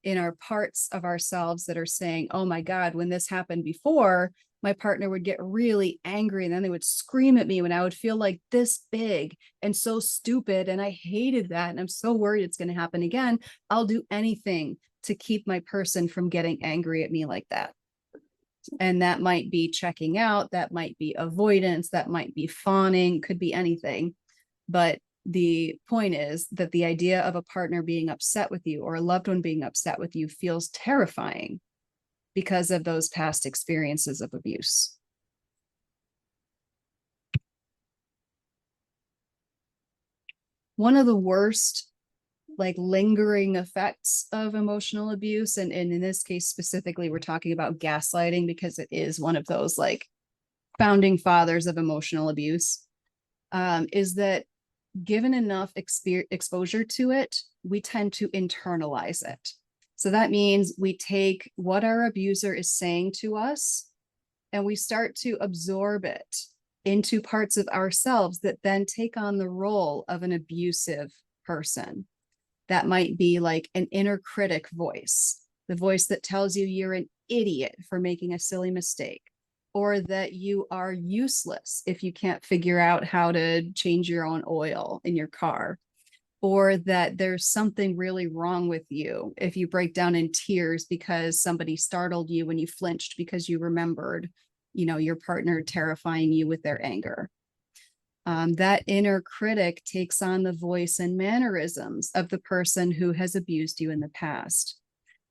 in our parts of ourselves that are saying, oh my God, when this happened before, my partner would get really angry and then they would scream at me when I would feel like this big and so stupid. And I hated that. And I'm so worried it's going to happen again. I'll do anything to keep my person from getting angry at me like that. And that might be checking out, that might be avoidance, that might be fawning, could be anything. But the point is that the idea of a partner being upset with you or a loved one being upset with you feels terrifying because of those past experiences of abuse. One of the worst, like, lingering effects of emotional abuse, and in this case specifically, we're talking about gaslighting because it is one of those like founding fathers of emotional abuse, is that given enough exposure to it, we tend to internalize it. So that means we take what our abuser is saying to us and we start to absorb it into parts of ourselves that then take on the role of an abusive person. That might be like an inner critic voice, the voice that tells you you're an idiot for making a silly mistake, or that you are useless if you can't figure out how to change your own oil in your car, or that there's something really wrong with you if you break down in tears because somebody startled you when you flinched because you remembered, your partner terrifying you with their anger. That inner critic takes on the voice and mannerisms of the person who has abused you in the past.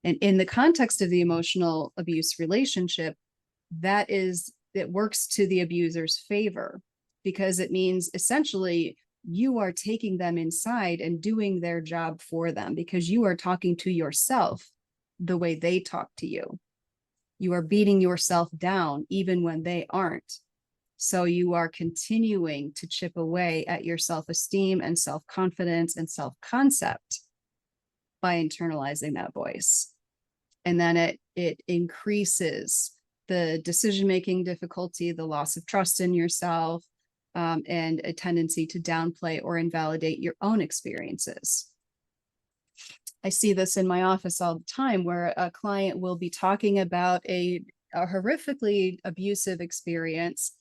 And in the context of the emotional abuse relationship, it works to the abuser's favor because it means essentially you are taking them inside and doing their job for them because you are talking to yourself the way they talk to you. You are beating yourself down even when they aren't. So you are continuing to chip away at your self-esteem and self-confidence and self-concept by internalizing that voice. And then it increases the decision-making difficulty, the loss of trust in yourself, and a tendency to downplay or invalidate your own experiences. I see this in my office all the time where a client will be talking about a horrifically abusive experience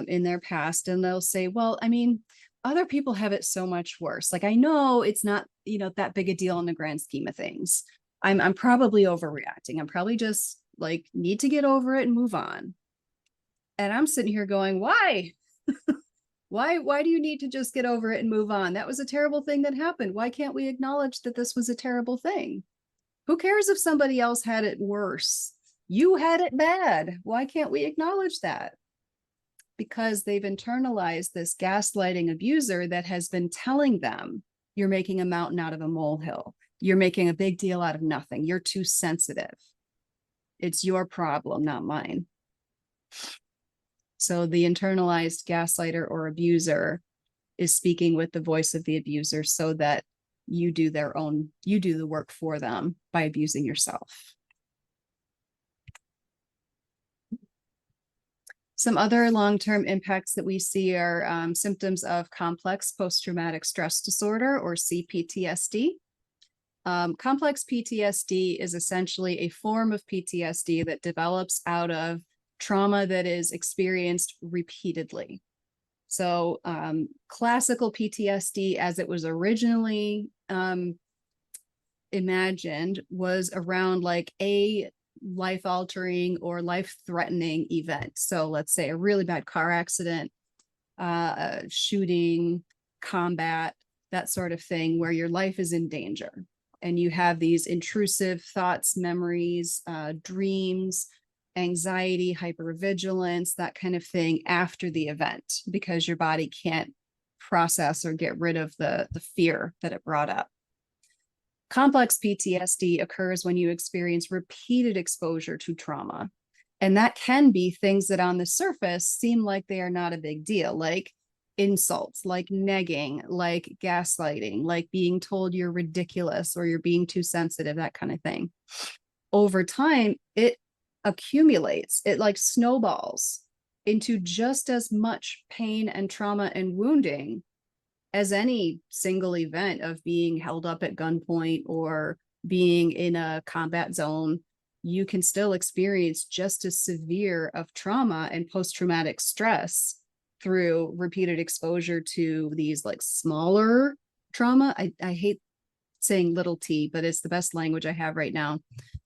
in their past, and they'll say, well, I mean, other people have it so much worse. Like, I know it's not, that big a deal in the grand scheme of things. I'm probably overreacting. I'm probably just like need to get over it and move on. And I'm sitting here going, why? Why do you need to just get over it and move on? That was a terrible thing that happened. Why can't we acknowledge that this was a terrible thing? Who cares if somebody else had it worse? You had it bad. Why can't we acknowledge that? Because they've internalized this gaslighting abuser that has been telling them, you're making a mountain out of a molehill. You're making a big deal out of nothing. You're too sensitive. It's your problem, not mine. So the internalized gaslighter or abuser is speaking with the voice of the abuser so that you do the work for them by abusing yourself. Some other long-term impacts that we see are symptoms of complex post-traumatic stress disorder, or CPTSD. Complex PTSD is essentially a form of PTSD that develops out of trauma that is experienced repeatedly. So classical PTSD, as it was originally imagined, was around like a life-altering or life-threatening event. So let's say a really bad car accident, shooting, combat, that sort of thing, where your life is in danger. And you have these intrusive thoughts, memories, dreams, anxiety, hypervigilance, that kind of thing after the event, because your body can't process or get rid of the fear that it brought up. Complex PTSD occurs when you experience repeated exposure to trauma. And that can be things that on the surface seem like they are not a big deal, like insults, like negging, like gaslighting, like being told you're ridiculous or you're being too sensitive, that kind of thing. Over time, it accumulates, it like snowballs, into just as much pain and trauma and wounding as any single event of being held up at gunpoint or being in a combat zone. You can still experience just as severe of trauma and post-traumatic stress through repeated exposure to these like smaller trauma. I hate saying little t, but it's the best language I have right now.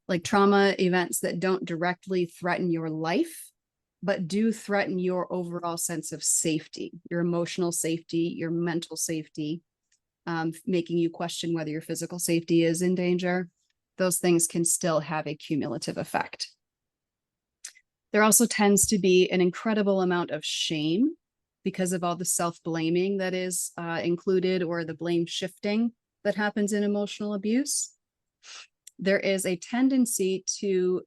Like trauma events that don't directly threaten your life, but do threaten your overall sense of safety, your emotional safety, your mental safety, making you question whether your physical safety is in danger. Those things can still have a cumulative effect. There also tends to be an incredible amount of shame because of all the self-blaming that is included, or the blame shifting that happens in emotional abuse. There is a tendency to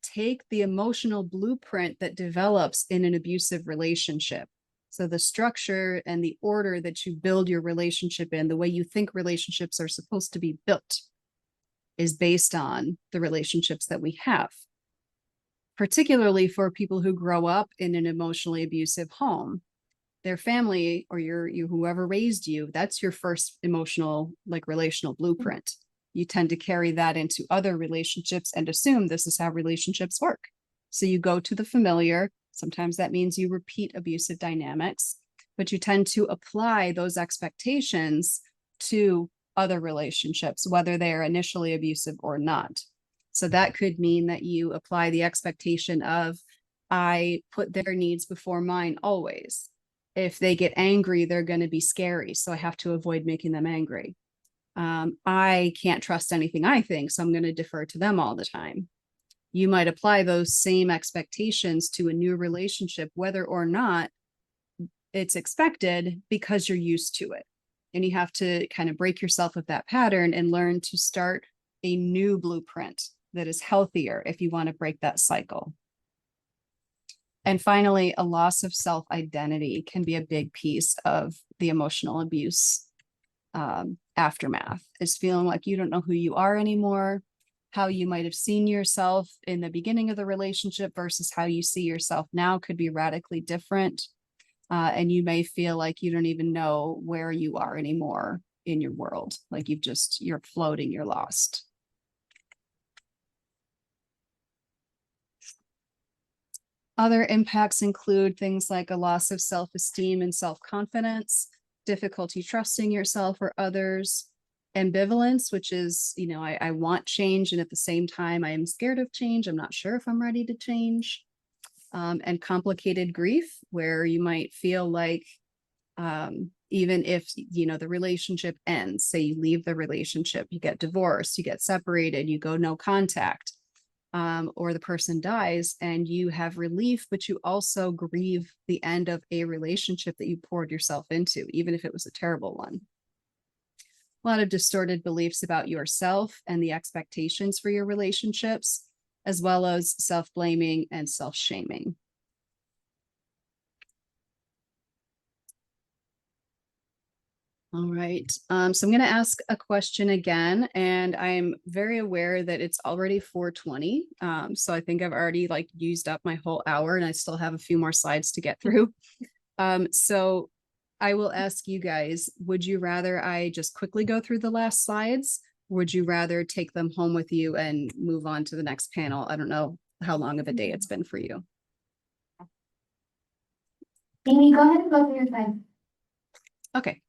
take the emotional blueprint that develops in an abusive relationship. So the structure and the order that you build your relationship in, the way you think relationships are supposed to be built, is based on the relationships that we have. Particularly for people who grow up in an emotionally abusive home, their family or you whoever raised you, that's your first emotional, like relational blueprint. You tend to carry that into other relationships and assume this is how relationships work. So you go to the familiar. Sometimes that means you repeat abusive dynamics, but you tend to apply those expectations to other relationships, whether they are initially abusive or not. So that could mean that you apply the expectation of, I put their needs before mine always. If they get angry, they're going to be scary, so I have to avoid making them angry. I can't trust anything I think, so I'm going to defer to them all the time. You might apply those same expectations to a new relationship, whether or not it's expected, because you're used to it. And you have to kind of break yourself of that pattern and learn to start a new blueprint that is healthier if you want to break that cycle. And finally, a loss of self-identity can be a big piece of the emotional abuse aftermath, is feeling like you don't know who you are anymore, how you might have seen yourself in the beginning of the relationship versus how you see yourself now could be radically different. And you may feel like you don't even know where you are anymore in your world. Like you're floating, you're lost. Other impacts include things like a loss of self-esteem and self-confidence, difficulty trusting yourself or others, ambivalence, which is, I want change, and at the same time, I am scared of change. I'm not sure if I'm ready to change. And complicated grief, where you might feel like even if, the relationship ends, say you leave the relationship, you get divorced, you get separated, you go no contact, or the person dies, and you have relief, but you also grieve the end of a relationship that you poured yourself into, even if it was a terrible one. A lot of distorted beliefs about yourself and the expectations for your relationships, as well as self-blaming and self-shaming. All right, so I'm going to ask a question again, and I'm very aware that it's already 4:20. So I think I've already used up my whole hour, and I still have a few more slides to get through. So I will ask you guys, would you rather I just quickly go through the last slides? Would you rather take them home with you and move on to the next panel? I don't know how long of a day it's been for you. Amy, go ahead and go through your slide. Okay.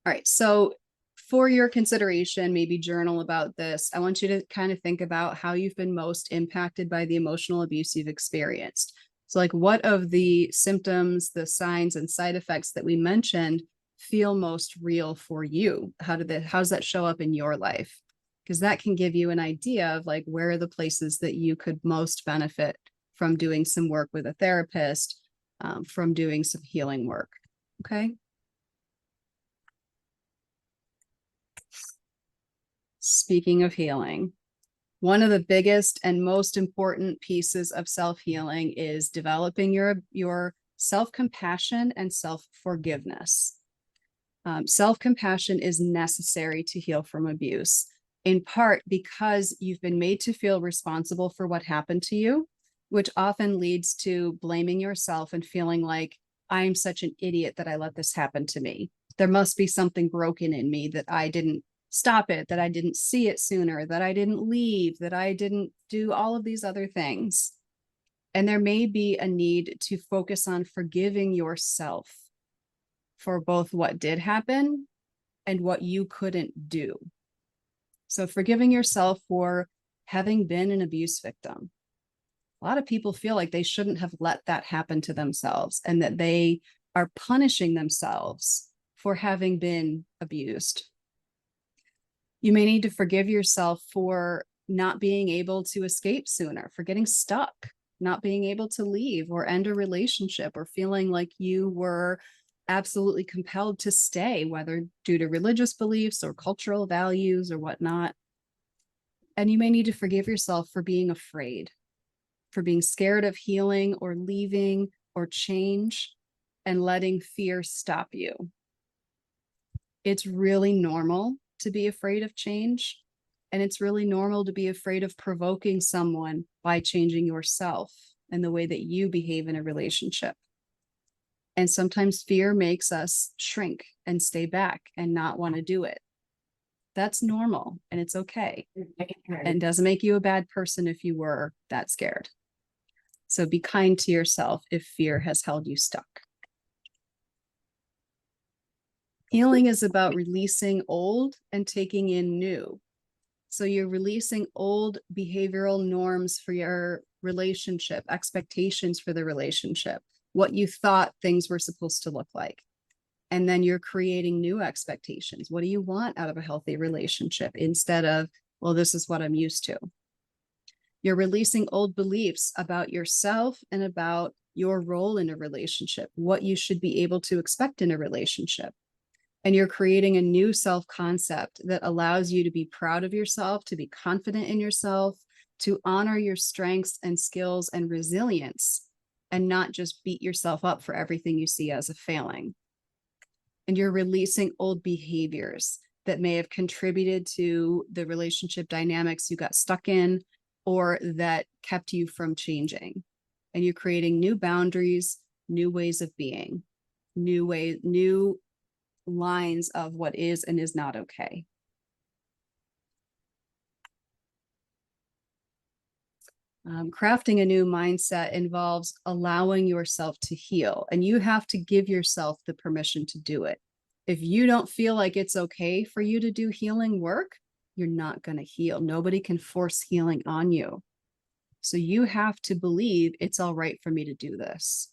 All right. So for your consideration, maybe journal about this. I want you to kind of think about how you've been most impacted by the emotional abuse you've experienced. So what of the symptoms, the signs and side effects that we mentioned feel most real for you? How does that show up in your life? Because that can give you an idea of where are the places that you could most benefit from doing some work with a therapist, from doing some healing work. Okay. Speaking of healing, one of the biggest and most important pieces of self-healing is developing your self-compassion and self-forgiveness. Self-compassion is necessary to heal from abuse, in part because you've been made to feel responsible for what happened to you. which often leads to blaming yourself and feeling like I'm such an idiot that I let this happen to me. There must be something broken in me that I didn't stop it, that I didn't see it sooner, that I didn't leave, that I didn't do all of these other things. And there may be a need to focus on forgiving yourself for both what did happen and what you couldn't do. So forgiving yourself for having been an abuse victim. A lot of people feel like they shouldn't have let that happen to themselves and that they are punishing themselves for having been abused. You may need to forgive yourself for not being able to escape sooner, for getting stuck, not being able to leave or end a relationship, or feeling like you were absolutely compelled to stay, whether due to religious beliefs or cultural values or whatnot. And you may need to forgive yourself for being afraid, for being scared of healing or leaving or change and letting fear stop you. It's really normal to be afraid of change. And it's really normal to be afraid of provoking someone by changing yourself and the way that you behave in a relationship. And sometimes fear makes us shrink and stay back and not want to do it. That's normal and it's okay. And doesn't make you a bad person if you were that scared. So be kind to yourself if fear has held you stuck. Healing is about releasing old and taking in new. So you're releasing old behavioral norms for your relationship, expectations for the relationship, what you thought things were supposed to look like. And then you're creating new expectations. What do you want out of a healthy relationship instead of, well, this is what I'm used to. You're releasing old beliefs about yourself and about your role in a relationship, what you should be able to expect in a relationship. And you're creating a new self-concept that allows you to be proud of yourself, to be confident in yourself, to honor your strengths and skills and resilience, and not just beat yourself up for everything you see as a failing. And you're releasing old behaviors that may have contributed to the relationship dynamics you got stuck in or that kept you from changing. And you're creating new boundaries, new ways of being, new lines of what is and is not okay. Crafting a new mindset involves allowing yourself to heal, and you have to give yourself the permission to do it. If you don't feel like it's okay for you to do healing work, you're not going to heal. Nobody can force healing on you. So you have to believe it's all right for me to do this.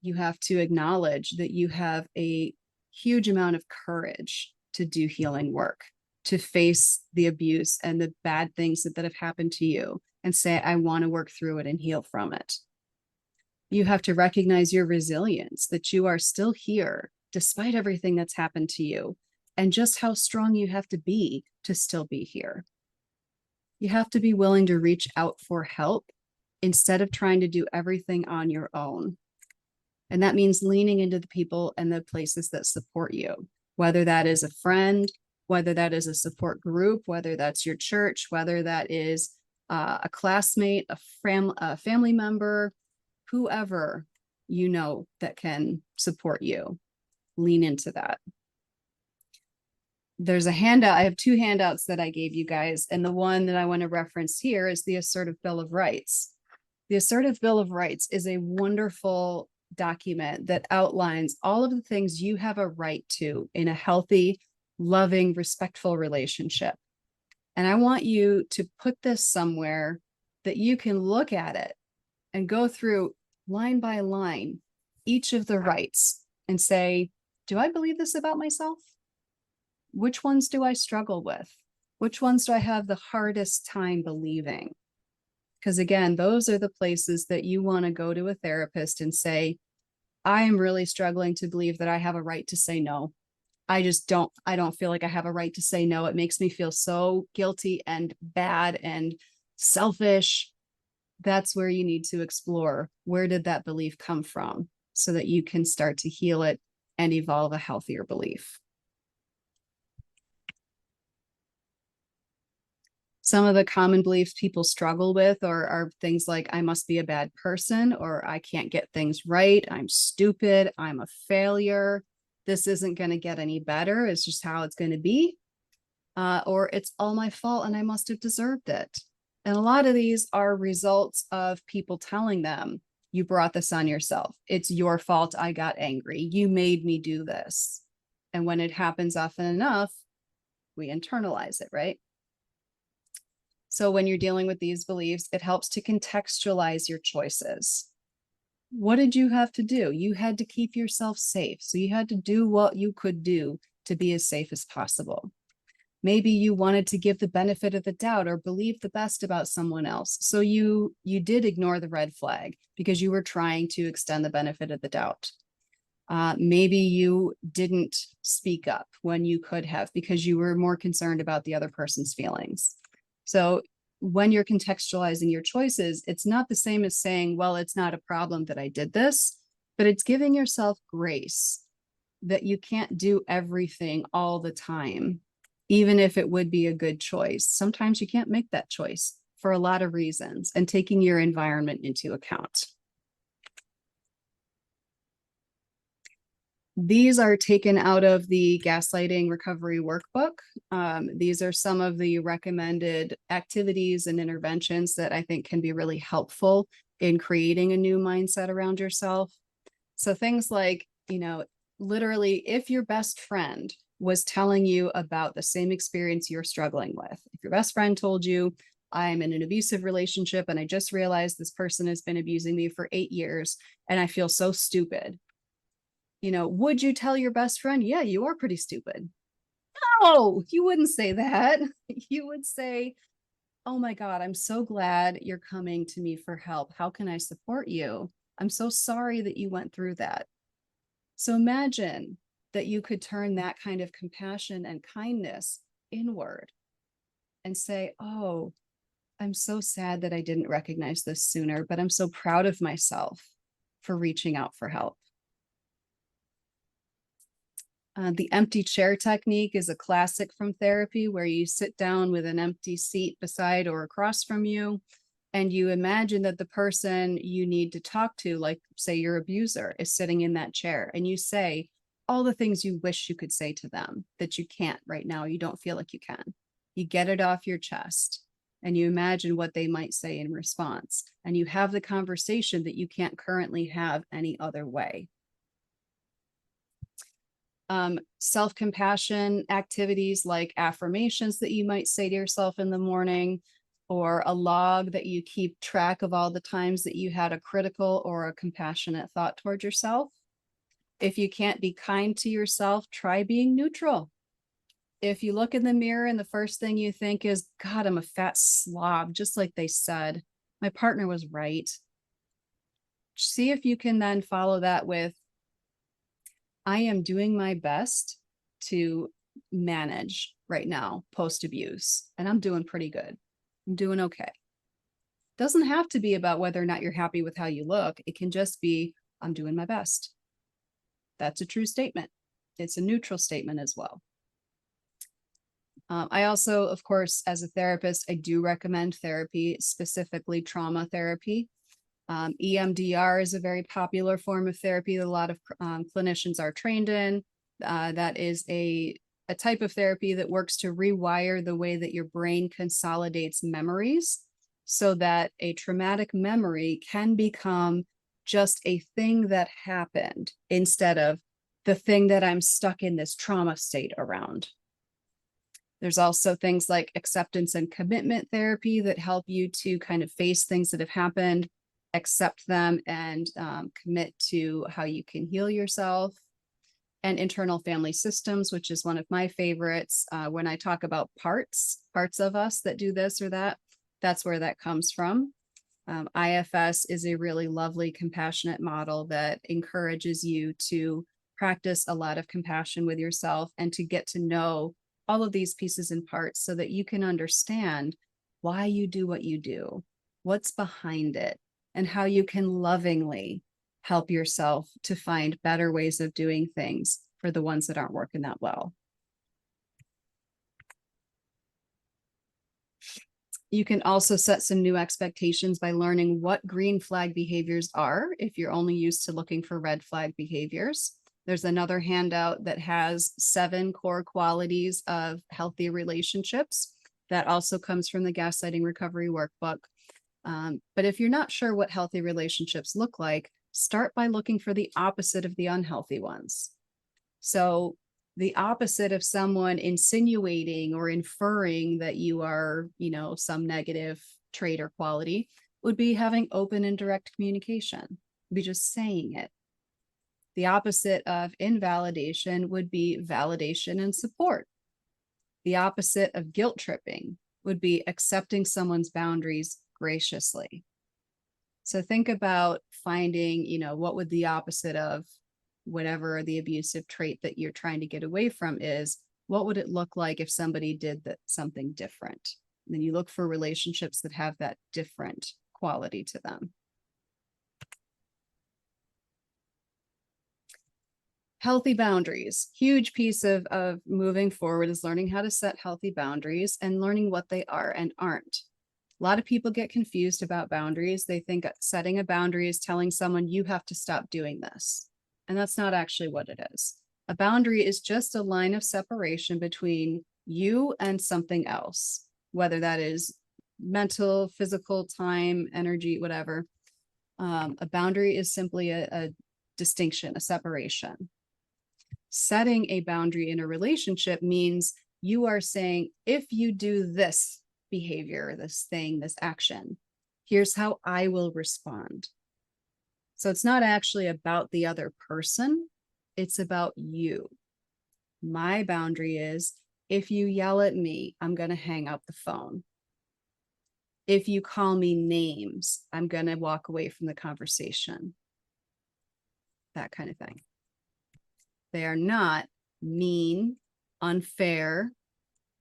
You have to acknowledge that you have a huge amount of courage to do healing work, to face the abuse and the bad things that have happened to you and say, I want to work through it and heal from it. You have to recognize your resilience, that you are still here despite everything that's happened to you, and just how strong you have to be to still be here. You have to be willing to reach out for help instead of trying to do everything on your own. And that means leaning into the people and the places that support you, whether that is a friend, whether that is a support group, whether that's your church, whether that is a classmate, a family member, whoever you know that can support you. Lean into that. There's a handout. I have two handouts that I gave you guys. And the one that I want to reference here is the Assertive Bill of Rights. The Assertive Bill of Rights is a wonderful document that outlines all of the things you have a right to in a healthy, loving, respectful relationship. And I want you to put this somewhere that you can look at it and go through line by line each of the rights and say, do I believe this about myself? Which ones do I struggle with? Which ones do I have the hardest time believing? Because again, those are the places that you want to go to a therapist and say, I am really struggling to believe that I have a right to say no. I don't feel like I have a right to say no. It makes me feel so guilty and bad and selfish. That's where you need to explore, where did that belief come from, so that you can start to heal it and evolve a healthier belief. Some of the common beliefs people struggle with are things like, I must be a bad person, or I can't get things right. I'm stupid. I'm a failure. This isn't going to get any better. It's just how it's going to be. Or it's all my fault and I must have deserved it. And a lot of these are results of people telling them, you brought this on yourself. It's your fault. I got angry. You made me do this. And when it happens often enough, we internalize it, right? So when you're dealing with these beliefs, it helps to contextualize your choices. What did you have to do? You had to keep yourself safe. So you had to do what you could do to be as safe as possible. Maybe you wanted to give the benefit of the doubt or believe the best about someone else. So you did ignore the red flag because you were trying to extend the benefit of the doubt. Maybe you didn't speak up when you could have because you were more concerned about the other person's feelings. So when you're contextualizing your choices, it's not the same as saying, well, it's not a problem that I did this, but it's giving yourself grace that you can't do everything all the time. Even if it would be a good choice, sometimes you can't make that choice for a lot of reasons, and taking your environment into account. These are taken out of the Gaslighting Recovery Workbook. These are some of the recommended activities and interventions that I think can be really helpful in creating a new mindset around yourself. So things like, literally, if your best friend was telling you about the same experience you're struggling with. If your best friend told you, I'm in an abusive relationship and I just realized this person has been abusing me for 8 years and I feel so stupid. Would you tell your best friend, yeah, you are pretty stupid? No, you wouldn't say that. You would say, oh my God, I'm so glad you're coming to me for help. How can I support you? I'm so sorry that you went through that. So imagine that you could turn that kind of compassion and kindness inward and say, oh, I'm so sad that I didn't recognize this sooner, but I'm so proud of myself for reaching out for help. The empty chair technique is a classic from therapy where you sit down with an empty seat beside or across from you, and you imagine that the person you need to talk to, like say your abuser, is sitting in that chair, and you say all the things you wish you could say to them that you can't right now. You don't feel like you can. You get it off your chest and you imagine what they might say in response. And you have the conversation that you can't currently have any other way. Self-compassion activities like affirmations that you might say to yourself in the morning, or a log that you keep track of all the times that you had a critical or a compassionate thought toward yourself. If you can't be kind to yourself, try being neutral. If you look in the mirror and the first thing you think is, God, I'm a fat slob, just like they said, my partner was right. See if you can then follow that with, I am doing my best to manage right now post-abuse, and I'm doing pretty good. I'm doing okay. Doesn't have to be about whether or not you're happy with how you look. It can just be, I'm doing my best. That's a true statement. It's a neutral statement as well. I also, of course, as a therapist, I do recommend therapy, specifically trauma therapy. EMDR is a very popular form of therapy that a lot of clinicians are trained in. That is a type of therapy that works to rewire the way that your brain consolidates memories so that a traumatic memory can become just a thing that happened instead of the thing that I'm stuck in this trauma state around. There's also things like acceptance and commitment therapy that help you to kind of face things that have happened, accept them, and commit to how you can heal yourself. And internal family systems, which is one of my favorites. When I talk about parts of us that do this or that, that's where that comes from. IFS is a really lovely, compassionate model that encourages you to practice a lot of compassion with yourself and to get to know all of these pieces and parts so that you can understand why you do what you do, what's behind it, and how you can lovingly help yourself to find better ways of doing things for the ones that aren't working that well. You can also set some new expectations by learning what green flag behaviors are if you're only used to looking for red flag behaviors. There's another handout that has 7 core qualities of healthy relationships. That also comes from the Gaslighting Recovery Workbook. But if you're not sure what healthy relationships look like, start by looking for the opposite of the unhealthy ones. So the opposite of someone insinuating or inferring that you are, some negative trait or quality would be having open and direct communication, be just saying it. The opposite of invalidation would be validation and support. The opposite of guilt tripping would be accepting someone's boundaries graciously. So think about finding, what would the opposite of whatever the abusive trait that you're trying to get away from is, what would it look like if somebody did something different? And then you look for relationships that have that different quality to them. Healthy boundaries, huge piece of moving forward is learning how to set healthy boundaries and learning what they are and aren't. A lot of people get confused about boundaries. They think setting a boundary is telling someone you have to stop doing this. And that's not actually what it is. A boundary is just a line of separation between you and something else, whether that is mental, physical, time, energy, whatever. A boundary is simply a distinction, a separation. Setting a boundary in a relationship means you are saying, if you do this behavior, this thing, this action, here's how I will respond. So it's not actually about the other person, it's about you. My boundary is, if you yell at me, I'm going to hang up the phone. If you call me names, I'm going to walk away from the conversation. That kind of thing. They are not mean, unfair,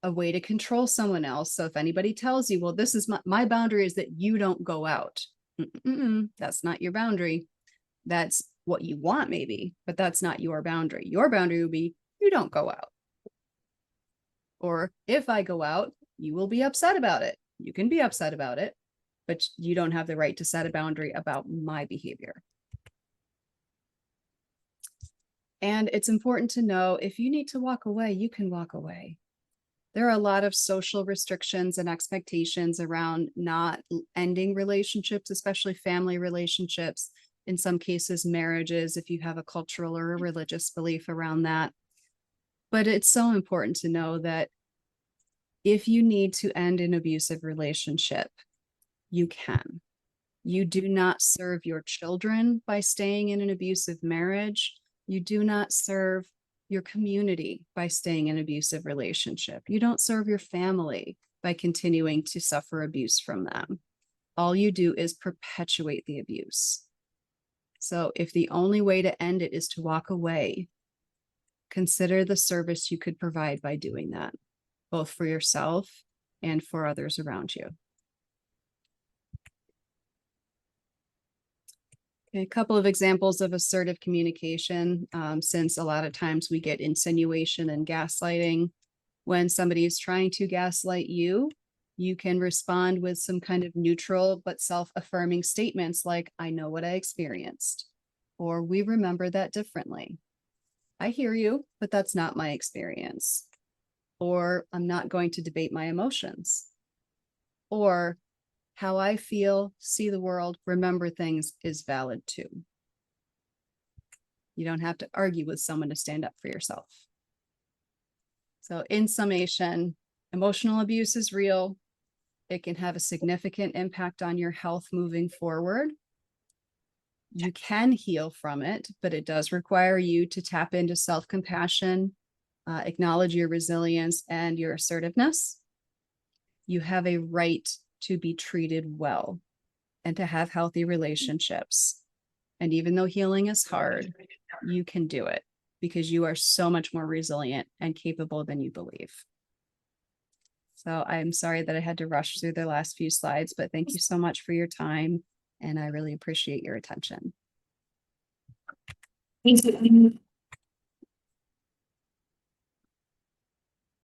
a way to control someone else. So if anybody tells you, well, this is my boundary is that you don't go out. That's not your boundary. That's what you want maybe, but that's not your boundary. Your boundary would be, you don't go out. Or if I go out, you will be upset about it. You can be upset about it, but you don't have the right to set a boundary about my behavior. And it's important to know, if you need to walk away, you can walk away. There are a lot of social restrictions and expectations around not ending relationships, especially family relationships, in some cases, marriages, if you have a cultural or a religious belief around that. But it's so important to know that if you need to end an abusive relationship, you can. You do not serve your children by staying in an abusive marriage. You do not serve your community by staying in an abusive relationship. You don't serve your family by continuing to suffer abuse from them. All you do is perpetuate the abuse. So if the only way to end it is to walk away, consider the service you could provide by doing that, both for yourself and for others around you. A couple of examples of assertive communication, since a lot of times we get insinuation and gaslighting. When somebody is trying to gaslight you, you can respond with some kind of neutral but self-affirming statements like, I know what I experienced, or we remember that differently. I hear you, but that's not my experience. Or I'm not going to debate my emotions. Or how I feel, see the world, remember things is valid too. You don't have to argue with someone to stand up for yourself. So in summation, emotional abuse is real. It can have a significant impact on your health moving forward. You can heal from it, but it does require you to tap into self-compassion, acknowledge your resilience and your assertiveness. You have a right to be treated well and to have healthy relationships. And even though healing is hard, you can do it because you are so much more resilient and capable than you believe. So I'm sorry that I had to rush through the last few slides, but thank you so much for your time. And I really appreciate your attention. Thanks.